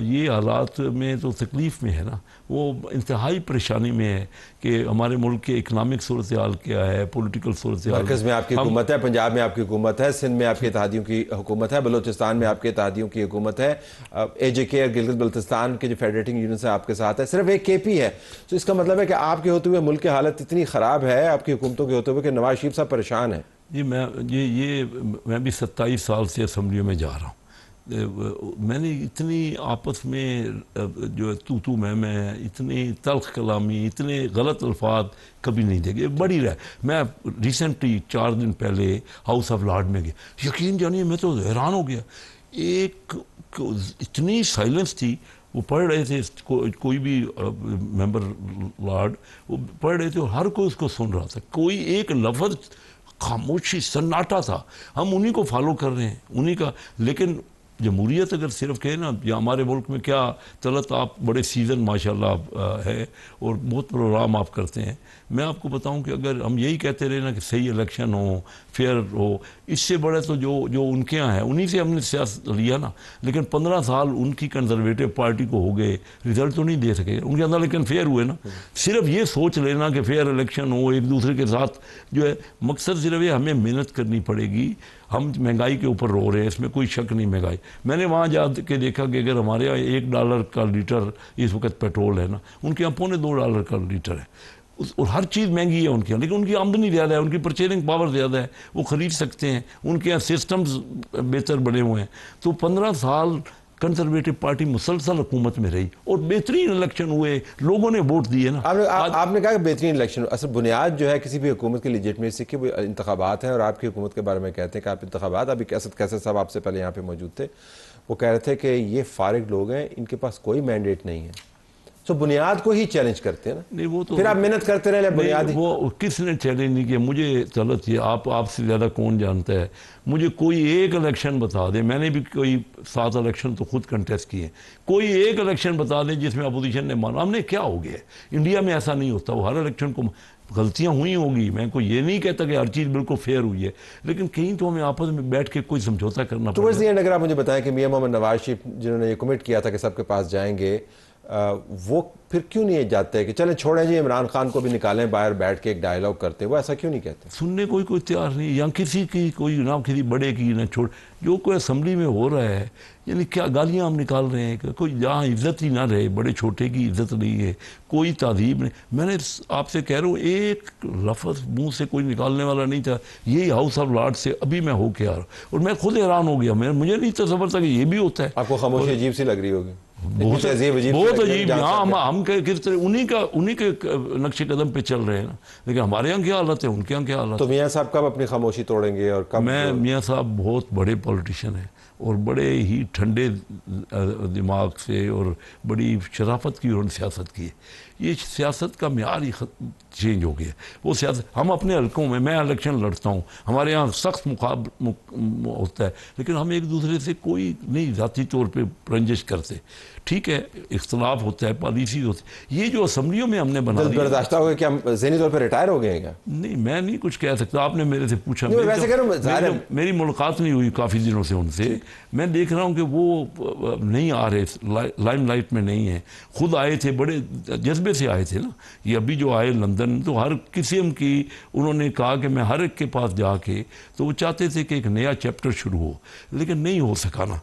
یہ حالات میں تو تکلیف میں ہے نا، وہ انتہائی پریشانی میں ہے کہ ہمارے ملک کے اکنامک صورتحال کیا ہے، پولیٹیکل صورتحال۔ مرکز میں آپ کی حکومت ہے، پنجاب میں آپ کی حکومت ہے، سندھ میں آپ کے اتحادیوں کی حکومت ہے، بلوچستان میں آپ کے اتحادیوں کی حکومت ہے، اے جے کے گلگت بلتستان کے جو فیڈریٹنگ یونین سے آپ کے ساتھ ہے، صرف ایک کے پی ہے۔ تو اس کا مطلب ہے کہ آپ کے ہوتے ہوئے ملک کی حالت اتنی خراب ہے آپ کی حکومتوں کے ہوتے ہوئے کہ نواز شریف صاحب پریشان ہیں۔ جی میں بھی 27 سال سے اسمبلیوں میں جا رہا ہوں۔ میں نے اتنی آپس میں جو تو میں اتنی تلخ کلامی، اتنے غلط الفاظ کبھی نہیں دیکھے۔ بڑی رہے، میں ریسنٹلی 4 دن پہلے ہاؤس آف لارڈ میں گیا، یقین جانیے میں تو حیران ہو گیا، ایک اتنی سائلنس تھی۔ وہ پڑھ رہے تھے، کوئی بھی ممبر لارڈ وہ پڑھ رہے تھے اور ہر کوئی اس کو سن رہا تھا، کوئی ایک لفظ خاموشی، سناٹا تھا۔ ہم انہی کو فالو کر رہے ہیں، انہی کا۔ لیکن جمہوریت اگر صرف کہے نا، یا ہمارے ملک میں کیا طلعت آپ بڑے سیزن ماشاءاللہ ہے اور بہت پروگرام آپ کرتے ہیں۔ میں آپ کو بتاؤں کہ اگر ہم یہی کہتے رہے نا کہ صحیح الیکشن ہو، فیئر ہو، اس سے بڑے تو جو ان کے یہاں ہے انہی سے ہم نے سیاست لیا نا۔ لیکن 15 سال ان کی کنزرویٹو پارٹی کو ہو گئے، رزلٹ تو نہیں دے سکے ان کے اندر، لیکن فیئر ہوئے نا۔ صرف یہ سوچ لینا کہ فیئر الیکشن ہو، ایک دوسرے کے ساتھ جو ہے مقصد صرف یہ ہمیں محنت کرنی پڑے گی۔ ہم مہنگائی کے اوپر رو رہے ہیں، اس میں کوئی شک نہیں مہنگائی۔ میں نے وہاں جا کے دیکھا کہ اگر ہمارے یہاں $1 کا لیٹر اس وقت پیٹرول ہے نا، ان کے یہاں $2.25 کا لیٹر ہے، اور ہر چیز مہنگی ہے ان کے یہاں، لیکن ان کی آمدنی زیادہ ہے، ان کی پرچیزنگ پاور زیادہ ہے، وہ خرید سکتے ہیں، ان کے یہاں سسٹمز بہتر بنے ہوئے ہیں۔ تو 15 سال کنزرویٹو پارٹی مسلسل حکومت میں رہی اور بہترین الیکشن ہوئے، لوگوں نے ووٹ دیے نا۔ آپ نے کہا کہ بہترین الیکشن، اصل بنیاد جو ہے کسی بھی حکومت کی لیجٹمیسی کی وہ انتخابات ہیں، اور آپ کی حکومت کے بارے میں کہتے ہیں کہ آپ انتخابات، ابھی کیسر صاحب آپ سے پہلے یہاں پہ موجود تھے، وہ کہہ رہے تھے کہ یہ فارغ لوگ ہیں، ان کے پاس کوئی مینڈیٹ نہیں ہے، تو بنیاد کو ہی چیلنج کرتے ہیں نا۔ نہیں وہ تو پھر آپ محنت کرتے رہے بنیاد، وہ کس نے چیلنج نہیں کیا؟ مجھے طلعت یہ آپ سے زیادہ کون جانتا ہے، مجھے کوئی ایک الیکشن بتا دیں، میں نے بھی کوئی 7 الیکشن تو خود کنٹیسٹ کیے، کوئی ایک الیکشن بتا دیں جس میں اپوزیشن نے مانا۔ ہم نے کیا ہو گیا ہے انڈیا میں، ایسا نہیں ہوتا، وہ ہر الیکشن کو غلطیاں ہوئی ہوگی, میں کوئی یہ نہیں کہتا کہ ہر چیز بالکل فیئر ہوئی ہے, لیکن کہیں تو ہمیں آپس میں بیٹھ کے کوئی سمجھوتا کرنا پڑے. ٹورڈز دی اینڈ اگر آپ مجھے بتائیں کہ میاں محمد نواز شریف جنہوں نے یہ کمٹ کیا تھا کہ سب کے پاس جائیں گے, وہ پھر کیوں نہیں جاتے کہ چلیں چھوڑیں جی عمران خان کو بھی نکالیں باہر, بیٹھ کے ایک ڈائلاگ کرتے ہیں, وہ ایسا کیوں نہیں کہتے؟ سننے کوئی تیار نہیں, یا کسی کی کوئی نہ کسی بڑے کی نہ چھوڑ, جو کوئی اسمبلی میں ہو رہا ہے, یعنی کیا گالیاں ہم نکال رہے ہیں, کوئی جہاں عزت ہی نہ رہے, بڑے چھوٹے کی عزت نہیں ہے, کوئی تہذیب نہیں. میں نے آپ سے کہہ رہا ہوں ایک لفظ منہ سے کوئی نکالنے والا نہیں تھا, یہی ہاؤس آف لارڈ سے ابھی میں ہو کے آ رہا ہوں, اور میں خود حیران ہو گیا, مجھے نہیں تصور تھا کہ یہ بھی ہوتا ہے. آپ کو خاموشی عجیب سی لگ رہی ہوگی؟ بہت عجیب. ہاں ہم کس طرح انہی کے نقش قدم پہ چل رہے ہیں نا, لیکن ہمارے یہاں کیا حالت ہے, ان کے یہاں کیا حالت ہے. تو میاں صاحب کب اپنی خاموشی توڑیں گے اور کب؟ میاں صاحب بہت بڑے پولیٹیشین ہیں, اور بڑے ہی ٹھنڈے دماغ سے اور بڑی شرافت کی انہوں نے سیاست کی ہے. یہ سیاست کا معیار ہی چینج ہو گیا. وہ سیاست ہم اپنے حلقوں میں الیکشن لڑتا ہوں, ہمارے یہاں سخت ہوتا ہے, لیکن ہم ایک دوسرے سے کوئی نہیں ذاتی طور پہ رنجش کرتے. ٹھیک ہے اختلاف ہوتا ہے, پالیسی ہوتی ہے, یہ جو اسمبلیوں میں ہم نے بنا دیا. برداشتہ ہو گیا کہ ہم ذہنی طور پہ ریٹائر ہو گئے ہیں کیا؟ نہیں میں نہیں کچھ کہہ سکتا, آپ نے میرے سے پوچھا, میری ملاقات نہیں ہوئی کافی دنوں سے ان سے. میں دیکھ رہا ہوں کہ وہ نہیں آ رہے, لائم لائٹ میں نہیں ہیں. خود آئے تھے, بڑے جذبے سے آئے تھے نا. یہ ابھی جو آئے لندن, تو ہر قسم کی انہوں نے کہا کہ میں ہر ایک کے پاس جا کے, تو وہ چاہتے تھے کہ ایک نیا چیپٹر شروع ہو, لیکن نہیں ہو سکا نا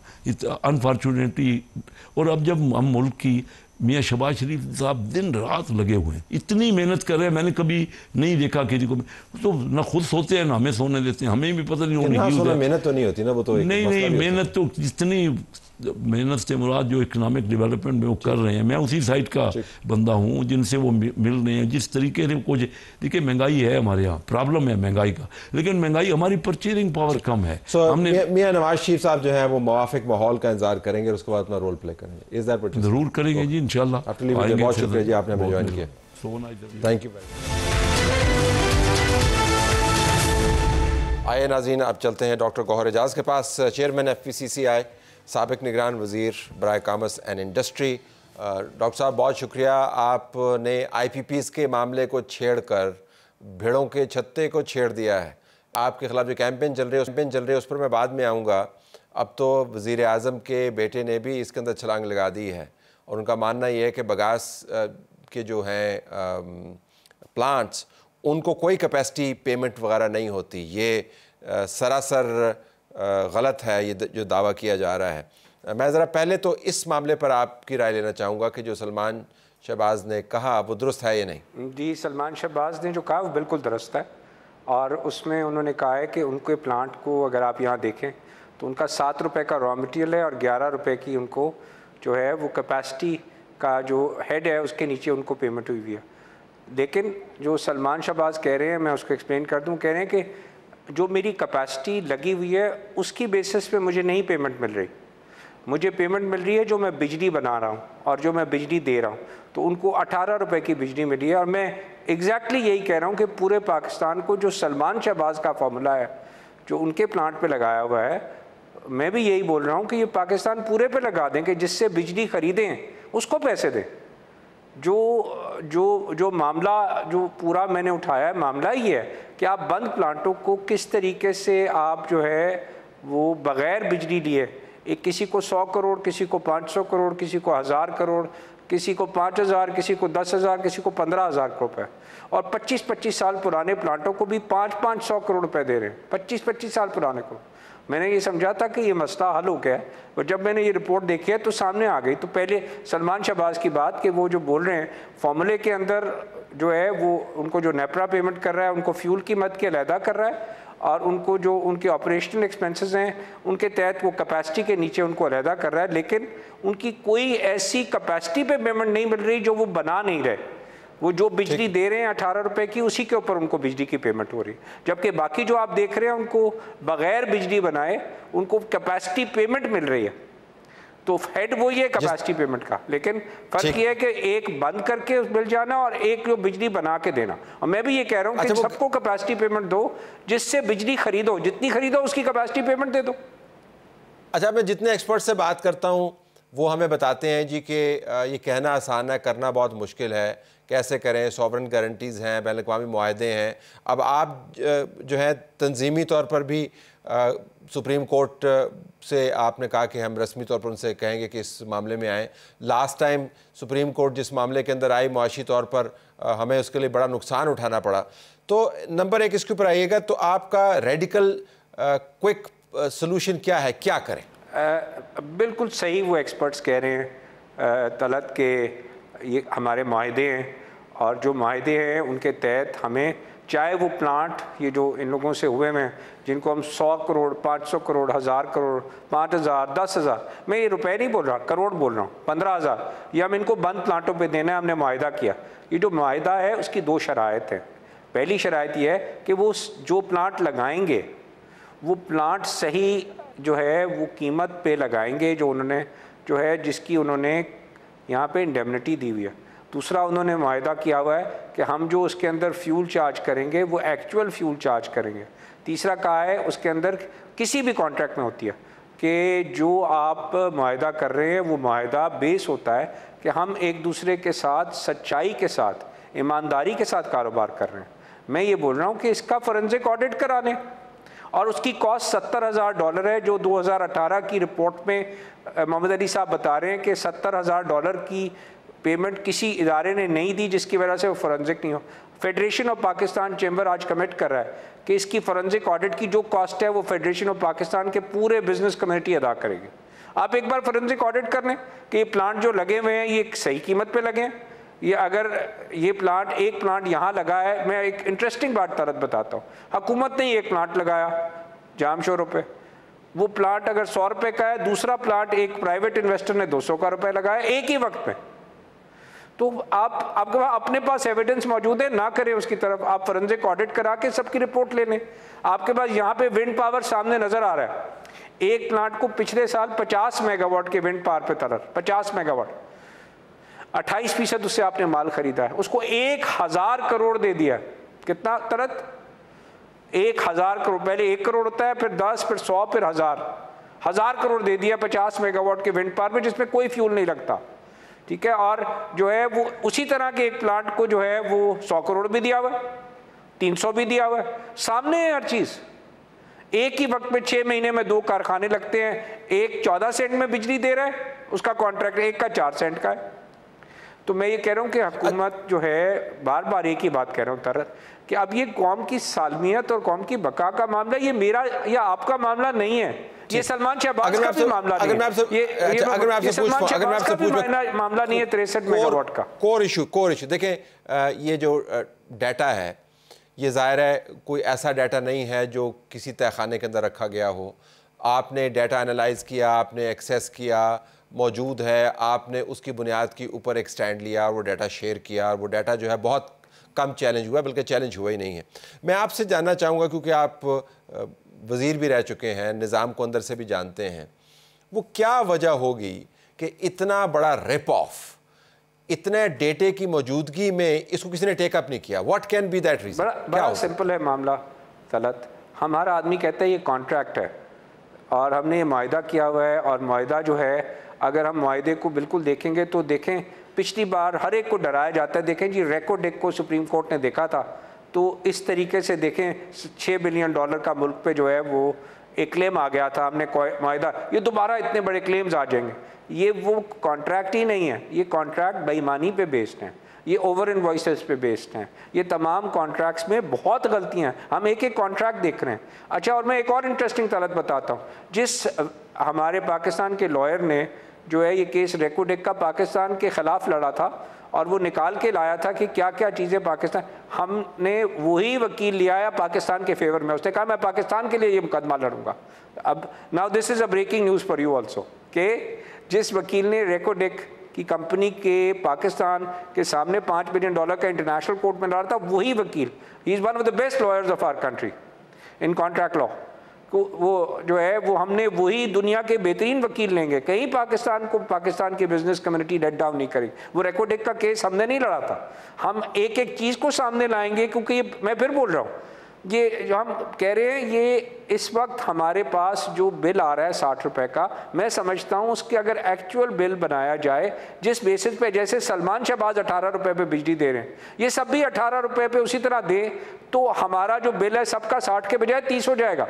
انفارچونیٹلی. اور اب جب ہم ملک کی میاں شہباز شریف صاحب دن رات لگے ہوئے ہیں, اتنی محنت کر رہے ہیں, میں نے کبھی نہیں دیکھا کسی کو. تو نہ خود سوتے ہیں نہ ہمیں سونے دیتے ہیں, ہمیں بھی پتہ نہیں ہوگی. محنت تو نہیں ہوتی نا, وہ تو نہیں محنت تو جتنی محنت سے مراد جو اکنامک ڈیولپمنٹ میں وہ کر رہے ہیں, میں اسی سائٹ کا بندہ ہوں جن سے وہ مل رہے ہیں, جس طریقے سے کچھ. دیکھیے مہنگائی ہے ہمارے یہاں, پرابلم ہے مہنگائی کا, لیکن مہنگائی ہماری پرچیزنگ پاور کم ہے. ہم نے میاں نواز شریف صاحب جو ہے وہ موافق ماحول کا انتظار کریں گے اور اس کے بعد اپنا رول پلے کریں گے. ضرور کریں گے جی انشاءاللہ. بہت شکریہ جی, آپ نے ہمیں جوائن کیا. Thank you. آئے ناظرین, اب چلتے ہیں ڈاکٹر گوہر اعجاز کے پاس, چیئرمین FPCCI, سابق نگران وزیر برائے کامرس اینڈ انڈسٹری. ڈاکٹر صاحب بہت شکریہ, آپ نے IPPs کے معاملے کو چھیڑ کر بھیڑوں کے چھتے کو چھیڑ دیا ہے. آپ کے خلاف جو کیمپین چل رہی ہے اس پر میں بعد میں آؤں گا. اب تو وزیر اعظم کے بیٹے نے بھی اس کے اندر چھلانگ لگا دی ہے, اور ان کا ماننا یہ ہے کہ بگاس کے جو ہیں پلانٹس, ان کو کوئی کیپیسٹی پیمنٹ وغیرہ نہیں ہوتی. یہ سراسر غلط ہے یہ جو دعویٰ کیا جا رہا ہے. میں ذرا پہلے تو اس معاملے پر آپ کی رائے لینا چاہوں گا کہ جو سلمان شہباز نے کہا وہ درست ہے یا نہیں؟ جی, سلمان شہباز نے جو کہا وہ بالکل درست ہے, اور اس میں انہوں نے کہا ہے کہ ان کے پلانٹ کو اگر آپ یہاں دیکھیں تو ان کا 7 روپے کا را مٹیریل ہے, اور 11 روپے کی ان کو جو ہے وہ کیپیسٹی کا جو ہیڈ ہے اس کے نیچے ان کو پیمنٹ ہوئی ہوئی ہے. لیکن جو سلمان شہباز کہہ رہے ہیں, میں اس کو ایکسپلین کر دوں, کہہ رہے ہیں کہ جو میری کیپیسٹی لگی ہوئی ہے اس کی بیسس پہ مجھے نہیں پیمنٹ مل رہی, مجھے پیمنٹ مل رہی ہے جو میں بجلی بنا رہا ہوں اور جو میں بجلی دے رہا ہوں. تو ان کو 18 روپے کی بجلی ملی ہے, اور میں ایگزیکٹلی یہی کہہ رہا ہوں کہ پورے پاکستان کو جو سلمان شہباز کا فارمولہ ہے جو ان کے پلانٹ پہ لگایا ہوا ہے, میں بھی یہی بول رہا ہوں کہ یہ پاکستان پورے پہ لگا دیں, کہ جس سے بجلی خریدیں اس کو پیسے دیں. جو معاملہ جو پورا میں نے اٹھایا ہے, معاملہ یہ ہے کہ آپ بند پلانٹوں کو کس طریقے سے آپ جو ہے وہ بغیر بجلی لیے, ایک کسی کو 100 کروڑ, کسی کو 500 کروڑ, کسی کو 1000 کروڑ, کسی کو 5000, کسی کو 10,000, کسی کو 15,000 روپے, اور 25 سال پرانے پلانٹوں کو بھی 500 کروڑ روپے دے رہے ہیں, 25 سال پرانے کو. میں نے یہ سمجھا تھا کہ یہ مسئلہ حل ہو گیا ہے, اور جب میں نے یہ رپورٹ دیکھی ہے تو سامنے آ گئی. تو پہلے سلمان شہباز کی بات کہ وہ جو بول رہے ہیں فارمولے کے اندر جو ہے وہ ان کو جو نیپرا پیمنٹ کر رہا ہے ان کو فیول کی مد کے علیحدہ کر رہا ہے, اور ان کو جو ان کے آپریشنل ایکسپنسز ہیں ان کے تحت وہ کیپیسٹی کے نیچے ان کو علیحدہ کر رہا ہے, لیکن ان کی کوئی ایسی کیپیسٹی پہ پیمنٹ نہیں مل رہی جو وہ بنا نہیں رہے. وہ جو بجلی دے رہے ہیں 18 روپے کی, اسی کے اوپر ان کو بجلی کی پیمنٹ ہو رہی, جبکہ باقی جو آپ دیکھ رہے ہیں ان کو بغیر بجلی بنائے ان کو کیپیسٹی پیمنٹ مل رہی ہے. تو ہیڈ وہی ہے کیپیسٹی پیمنٹ کا, لیکن فرق یہ ہے کہ ایک بند کر کے مل جانا اور ایک جو بجلی بنا کے دینا. اور میں بھی یہ کہہ رہا ہوں کہ سب کو کیپیسٹی پیمنٹ دو, جس سے بجلی خریدو, جتنی خریدو اس کی کیپیسٹی پیمنٹ دے دو. اچھا, میں جتنے ایکسپرٹ سے بات کرتا ہوں وہ ہمیں بتاتے ہیں جی کہ یہ کہنا آسان ہے، کرنا بہت مشکل ہے، کیسے کریں، سوورن گارنٹیز ہیں، بین الاقوامی معاہدے ہیں۔ اب آپ جو ہے تنظیمی طور پر بھی سپریم کورٹ سے آپ نے کہا کہ ہم رسمی طور پر ان سے کہیں گے کہ اس معاملے میں آئیں۔ لاسٹ ٹائم سپریم کورٹ جس معاملے کے اندر آئی، معاشی طور پر ہمیں اس کے لیے بڑا نقصان اٹھانا پڑا۔ تو نمبر ایک اس کے اوپر آئیے گا، تو آپ کا ریڈیکل کوئک سلوشن کیا ہے، کیا کریں؟ بالکل صحیح وہ ایکسپرٹس کہہ رہے ہیں طلعت کہ یہ ہمارے معاہدے ہیں، اور جو معاہدے ہیں ان کے تحت ہمیں چاہے وہ پلانٹ یہ جو ان لوگوں سے ہوئے ہیں جن کو ہم 100 کروڑ 500 کروڑ 1000 کروڑ 5000 10,000 میں یہ روپے نہیں بول رہا، کروڑ بول رہا ہوں، 15,000 یہ ہم ان کو بند پلانٹوں پہ دینا ہے، ہم نے معاہدہ کیا۔ یہ جو معاہدہ ہے اس کی 2 شرائط ہیں۔ پہلی شرائط یہ ہے کہ وہ جو پلانٹ لگائیں گے وہ پلانٹ صحیح جو ہے وہ قیمت پہ لگائیں گے جو انہوں نے جو ہے جس کی انہوں نے یہاں پہ انڈیمنٹی دی ہوئی ہے۔ دوسرا انہوں نے معاہدہ کیا ہوا ہے کہ ہم جو اس کے اندر فیول چارج کریں گے وہ ایکچول فیول چارج کریں گے۔ تیسرا کہا ہے اس کے اندر کسی بھی کانٹریکٹ میں ہوتی ہے کہ جو آپ معاہدہ کر رہے ہیں وہ معاہدہ بیس ہوتا ہے کہ ہم ایک دوسرے کے ساتھ سچائی کے ساتھ ایمانداری کے ساتھ کاروبار کر رہے ہیں۔ میں یہ بول رہا ہوں کہ اس کا فورنزک آڈٹ کرانے، اور اس کی کاسٹ $70,000 ہے، جو 2018 کی رپورٹ میں محمد علی صاحب بتا رہے ہیں کہ $70,000 کی پیمنٹ کسی ادارے نے نہیں دی جس کی وجہ سے وہ فورنزک نہیں ہو۔ فیڈریشن آف پاکستان چیمبر آج کمٹ کر رہا ہے کہ اس کی فورنزک آڈٹ کی جو کاسٹ ہے وہ فیڈریشن آف پاکستان کے پورے بزنس کمیونٹی ادا کرے گی۔ آپ ایک بار فورنزک آڈٹ کر لیں کہ یہ پلانٹ جو لگے ہوئے ہیں یہ صحیح قیمت پہ لگے ہیں، یہ اگر یہ پلانٹ ایک پلانٹ یہاں لگا ہے۔ میں ایک انٹرسٹنگ بات طرح بتاتا ہوں، حکومت نے ایک پلانٹ لگایا جام شوروں پہ، وہ پلانٹ اگر 100 روپے کا ہے، دوسرا پلانٹ ایک پرائیویٹ انویسٹر نے 200 کا روپے لگایا ایک ہی وقت میں، تو آپ کے اپنے پاس ایویڈنس موجود ہے، نہ کریں اس کی طرف، آپ فورنزک آڈٹ کرا کے سب کی رپورٹ لے لیں۔ آپ کے پاس یہاں پہ ونڈ پاور سامنے نظر آ رہا ہے، ایک پلانٹ کو پچھلے سال 50 میگا واٹ کے ونڈ پاور پہ ترر 50 میگا واٹ، 28% اس سے آپ نے مال خریدا ہے، اس کو 1000 کروڑ دے دیا۔ کتنا طرت؟ 1000 کروڑ، پہلے 1 کروڑ ہوتا ہے، پھر 10، پھر 100، پھر 1000 کروڑ دے دیا 50 میگا واٹ کے ونڈ پاور میں، جس میں کوئی فیول نہیں لگتا، ٹھیک ہے۔ اور جو ہے وہ اسی طرح کے ایک پلانٹ کو جو ہے وہ 100 کروڑ بھی دیا ہوا ہے، 300 بھی دیا ہوا ہے، سامنے ہے ہر چیز۔ ایک ہی وقت میں 6 مہینے میں 2 کارخانے لگتے ہیں، ایک 14 سینٹ میں بجلی دے رہا ہے، اس کا کانٹریکٹ ایک کا 4 سینٹ کا ہے۔ تو میں یہ کہہ رہا ہوں کہ حکومت جو ہے بار بار ایک ہی بات کہہ رہا ہوں طرح کہ اب یہ قوم کی سالمیت اور قوم کی بقا کا معاملہ، یہ میرا یا آپ کا معاملہ نہیں ہے، یہ سلمان شہباز کا بھی معاملہ نہیں ہے، یہ سلمان شہباز کا بھی معاملہ نہیں ہے 63 میگا واٹ کا۔ کور ایشو دیکھیں، یہ جو ڈیٹا ہے یہ ظاہر ہے کوئی ایسا ڈیٹا نہیں ہے جو کسی تہہ خانے کے اندر رکھا گیا ہو۔ آپ نے ڈیٹا انالائز کیا، آپ نے ایکسیس کیا، موجود ہے، آپ نے اس کی بنیاد کے اوپر ایک سٹینڈ لیا اور وہ ڈیٹا شیئر کیا، اور وہ ڈیٹا جو ہے بہت کم چیلنج ہوا ہے، بلکہ چیلنج ہوا ہی نہیں ہے۔ میں آپ سے جاننا چاہوں گا، کیونکہ آپ وزیر بھی رہ چکے ہیں، نظام کو اندر سے بھی جانتے ہیں، وہ کیا وجہ ہوگی کہ اتنا بڑا ریپ آف، اتنے ڈیٹے کی موجودگی میں اس کو کسی نے ٹیک اپ نہیں کیا؟ What can be that reason? بڑا سمپل ہے معاملہ طلعت، ہمارا آدمی کہتا ہے یہ کانٹریکٹ ہے اور ہم نے یہ معاہدہ کیا ہوا ہے، اور معاہدہ جو ہے اگر ہم معاہدے کو بالکل دیکھیں گے تو دیکھیں پچھلی بار ہر ایک کو ڈرایا جاتا ہے، دیکھیں جی ریکارڈ ایک کو سپریم کورٹ نے دیکھا تھا، تو اس طریقے سے دیکھیں $6 بلین کا ملک پہ جو ہے وہ ایک کلیم آ گیا تھا، ہم نے معاہدہ، یہ دوبارہ اتنے بڑے کلیمز آ جائیں گے۔ یہ وہ کانٹریکٹ ہی نہیں ہے، یہ کانٹریکٹ بے ایمانی پہ بیسڈ ہیں، یہ اوور انوائسز پہ بیسڈ ہیں، یہ تمام کانٹریکٹس میں بہت غلطیاں ہیں، ہم ایک ایک کانٹریکٹ دیکھ رہے ہیں۔ اچھا، اور میں ایک اور انٹرسٹنگ طلعت بتاتا ہوں، جس ہمارے پاکستان کے لائر نے جو ہے یہ کیس ریکوڈیک کا پاکستان کے خلاف لڑا تھا، اور وہ نکال کے لایا تھا کہ کیا کیا چیزیں پاکستان، ہم نے وہی وکیل لیا ہے پاکستان کے فیور میں، اس نے کہا میں پاکستان کے لیے یہ مقدمہ لڑوں گا۔ اب now this is a breaking news for you also, کہ جس وکیل نے ریکوڈیک کی کمپنی کے پاکستان کے سامنے $5 بلین کا انٹرنیشنل کورٹ میں لڑا تھا، وہی وکیل، he is one of the best lawyers of our country in contract law, وہ جو ہے وہ ہم نے وہی دنیا کے بہترین وکیل لیں گے، کہیں پاکستان کو پاکستان کی بزنس کمیونٹی لیٹ ڈاؤن نہیں کرے گی۔ وہ ریکوڈیک کا کیس ہم نے نہیں لڑا تھا، ہم ایک ایک چیز کو سامنے لائیں گے، کیونکہ یہ میں پھر بول رہا ہوں یہ جو ہم کہہ رہے ہیں یہ اس وقت ہمارے پاس جو بل آ رہا ہے 60 روپے کا، میں سمجھتا ہوں اس کے اگر ایکچوئل بل بنایا جائے جس بیسس پہ جیسے سلمان شہباز 18 روپے پہ بجلی دے رہے ہیں، یہ سب بھی 18 روپے پہ اسی طرح دیں تو ہمارا جو بل ہے سب کا 60 کے بجائے 30 ہو جائے گا۔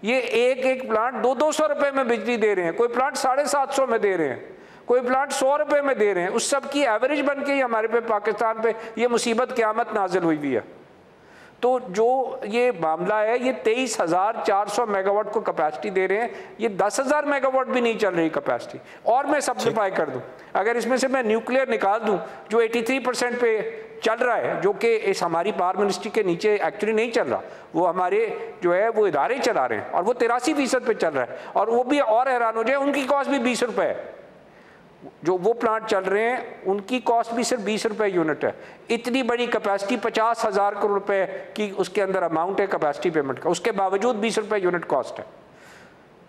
یہ ایک پلانٹ 200 روپے میں بجلی دے رہے ہیں، کوئی پلانٹ 750 میں دے رہے ہیں، کوئی پلانٹ 100 روپے میں دے رہے ہیں، اس سب کی ایوریج بن کے ہی ہمارے پہ پاکستان پہ یہ مصیبت قیامت نازل ہوئی ہوئی ہے۔ تو جو یہ معاملہ ہے یہ 23,400 میگا واٹ کو کیپیسٹی دے رہے ہیں، یہ 10,000 میگا واٹ بھی نہیں چل رہی کیپیسٹی، اور میں سمپلیفائی کر دوں، اگر اس میں سے میں نیوکلیئر نکال دوں جو 83% پہ چل رہا ہے، جو کہ اس ہماری پاور منسٹری کے نیچے ایکچولی نہیں چل رہا، وہ ہمارے جو ہے وہ ادارے چلا رہے ہیں، اور وہ 83% پہ چل رہا ہے، اور وہ بھی اور حیران ہو جائے ان کی کاسٹ بھی 20 روپے ہے، جو وہ پلانٹ چل رہے ہیں ان کی کاسٹ بھی صرف 20 روپے یونٹ ہے۔ اتنی بڑی کیپیسٹی 50,000 کروڑ روپے کی اس کے اندر اماؤنٹ ہے کیپیسٹی پیمنٹ کا، اس کے باوجود 20 روپے یونٹ کاسٹ ہے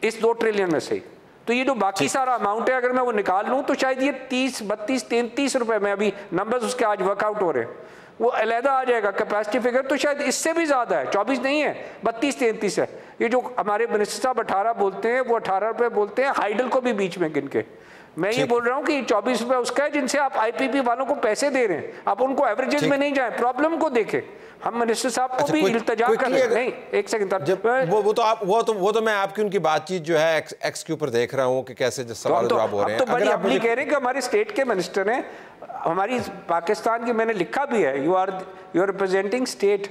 اس 2 ٹریلین میں سے ہی۔ تو یہ جو باقی سارا اماؤنٹ ہے اگر میں وہ نکال لوں تو شاید یہ 30 32 33 روپے میں ابھی نمبرز اس کے آج ورک آؤٹ ہو رہے ہیں، وہ علیحدہ آ جائے گا کیپیسٹی فگر، تو شاید اس سے بھی زیادہ ہے، 24 نہیں ہے 32 33 ہے۔ یہ جو ہمارے منسٹر صاحب 18 بولتے ہیں وہ 18 روپے بولتے ہیں ہائیڈل کو بھی بیچ میں گن کے، میں یہ بول رہا ہوں کہ 24 روپے اس کا ہے جن سے آپ آئی پی پی والوں کو پیسے دے رہے ہیں، آپ ان کو ایوریجز میں نہیں جائیں، پرابلم کو دیکھیں۔ ہم منسٹر صاحب کو بھی التجا کر رہے ہیں، نہیں ایک سیکنڈ، وہ تو میں آپ کی ان کی بات چیت جو ہے ایکس کے اوپر دیکھ رہا ہوں کہ کیسے سوال جواب ہو رہے ہیں۔ تو بڑی اپنی کہہ رہے ہیں کہ ہمارے اسٹیٹ کے منسٹر ہیں، ہماری پاکستان کی، میں نے لکھا بھی ہے، یو آر ریپرزینٹنگ اسٹیٹ،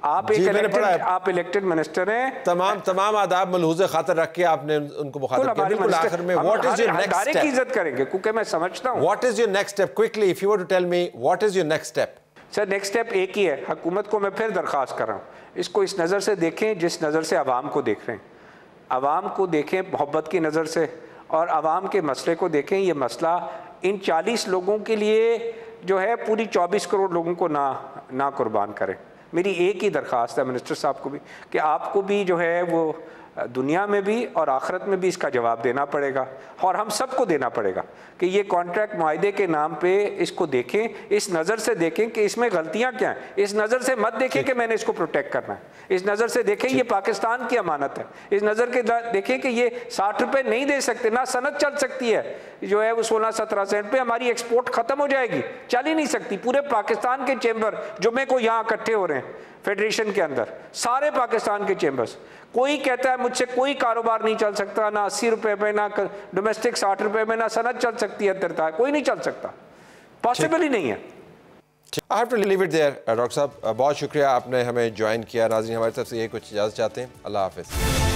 آپ الیکٹڈ منسٹر ہیں، تمام آداب ملحوظ خاطر رکھ کے آپ نے ان کو مخاطب کیا۔ بالکل آخر میں what is your next ادارے step؟ کی عزت کریں گے کیونکہ میں سمجھتا ہوں۔ What is your next step? Quickly, if you were to tell me, what is your next step? Sir next step ایک ہی ہے، حکومت کو میں پھر درخواست کر رہا ہوں، اس کو اس نظر سے دیکھیں جس نظر سے عوام کو دیکھ رہے ہیں، عوام کو دیکھیں محبت کی نظر سے، اور عوام کے مسئلے کو دیکھیں۔ یہ مسئلہ ان 40 لوگوں کے لیے جو ہے پوری 24 کروڑ لوگوں کو نہ قربان کریں۔ میری ایک ہی درخواست ہے منسٹر صاحب کو بھی کہ آپ کو بھی جو ہے وہ دنیا میں بھی اور آخرت میں بھی اس کا جواب دینا پڑے گا، اور ہم سب کو دینا پڑے گا کہ یہ کانٹریکٹ معاہدے کے نام پہ اس کو دیکھیں، اس نظر سے دیکھیں کہ اس میں غلطیاں کیا ہیں، اس نظر سے مت دیکھیں کہ میں نے اس کو پروٹیکٹ کرنا ہے، اس نظر سے دیکھیں یہ پاکستان کی امانت ہے، اس نظر کے دیکھیں کہ یہ 60 روپے نہیں دے سکتے، نہ صنعت چل سکتی ہے جو ہے وہ 16-17 سینٹ پہ، ہماری ایکسپورٹ ختم ہو جائے گی، چل ہی نہیں سکتی۔ پورے پاکستان کے چیمبر جمعے کو یہاں اکٹھے ہو رہے ہیں فیڈریشن کے اندر، سارے پاکستان کے چیمبرز، کوئی کہتا ہے مجھ سے کوئی کاروبار نہیں چل سکتا، نہ 80 روپے پہ، نہ ڈومیسٹک 60 روپے میں، نہ صنعت چل سکتی ہے، کوئی نہیں چل سکتا، پاسبل ہی نہیں ہے۔ I have to leave it there. Doctor صاحب بہت شکریہ آپ نے ہمیں جوائن کیا۔ ناظرین ہماری طرف سے یہ کچھ اجازت چاہتے ہیں، اللہ حافظ۔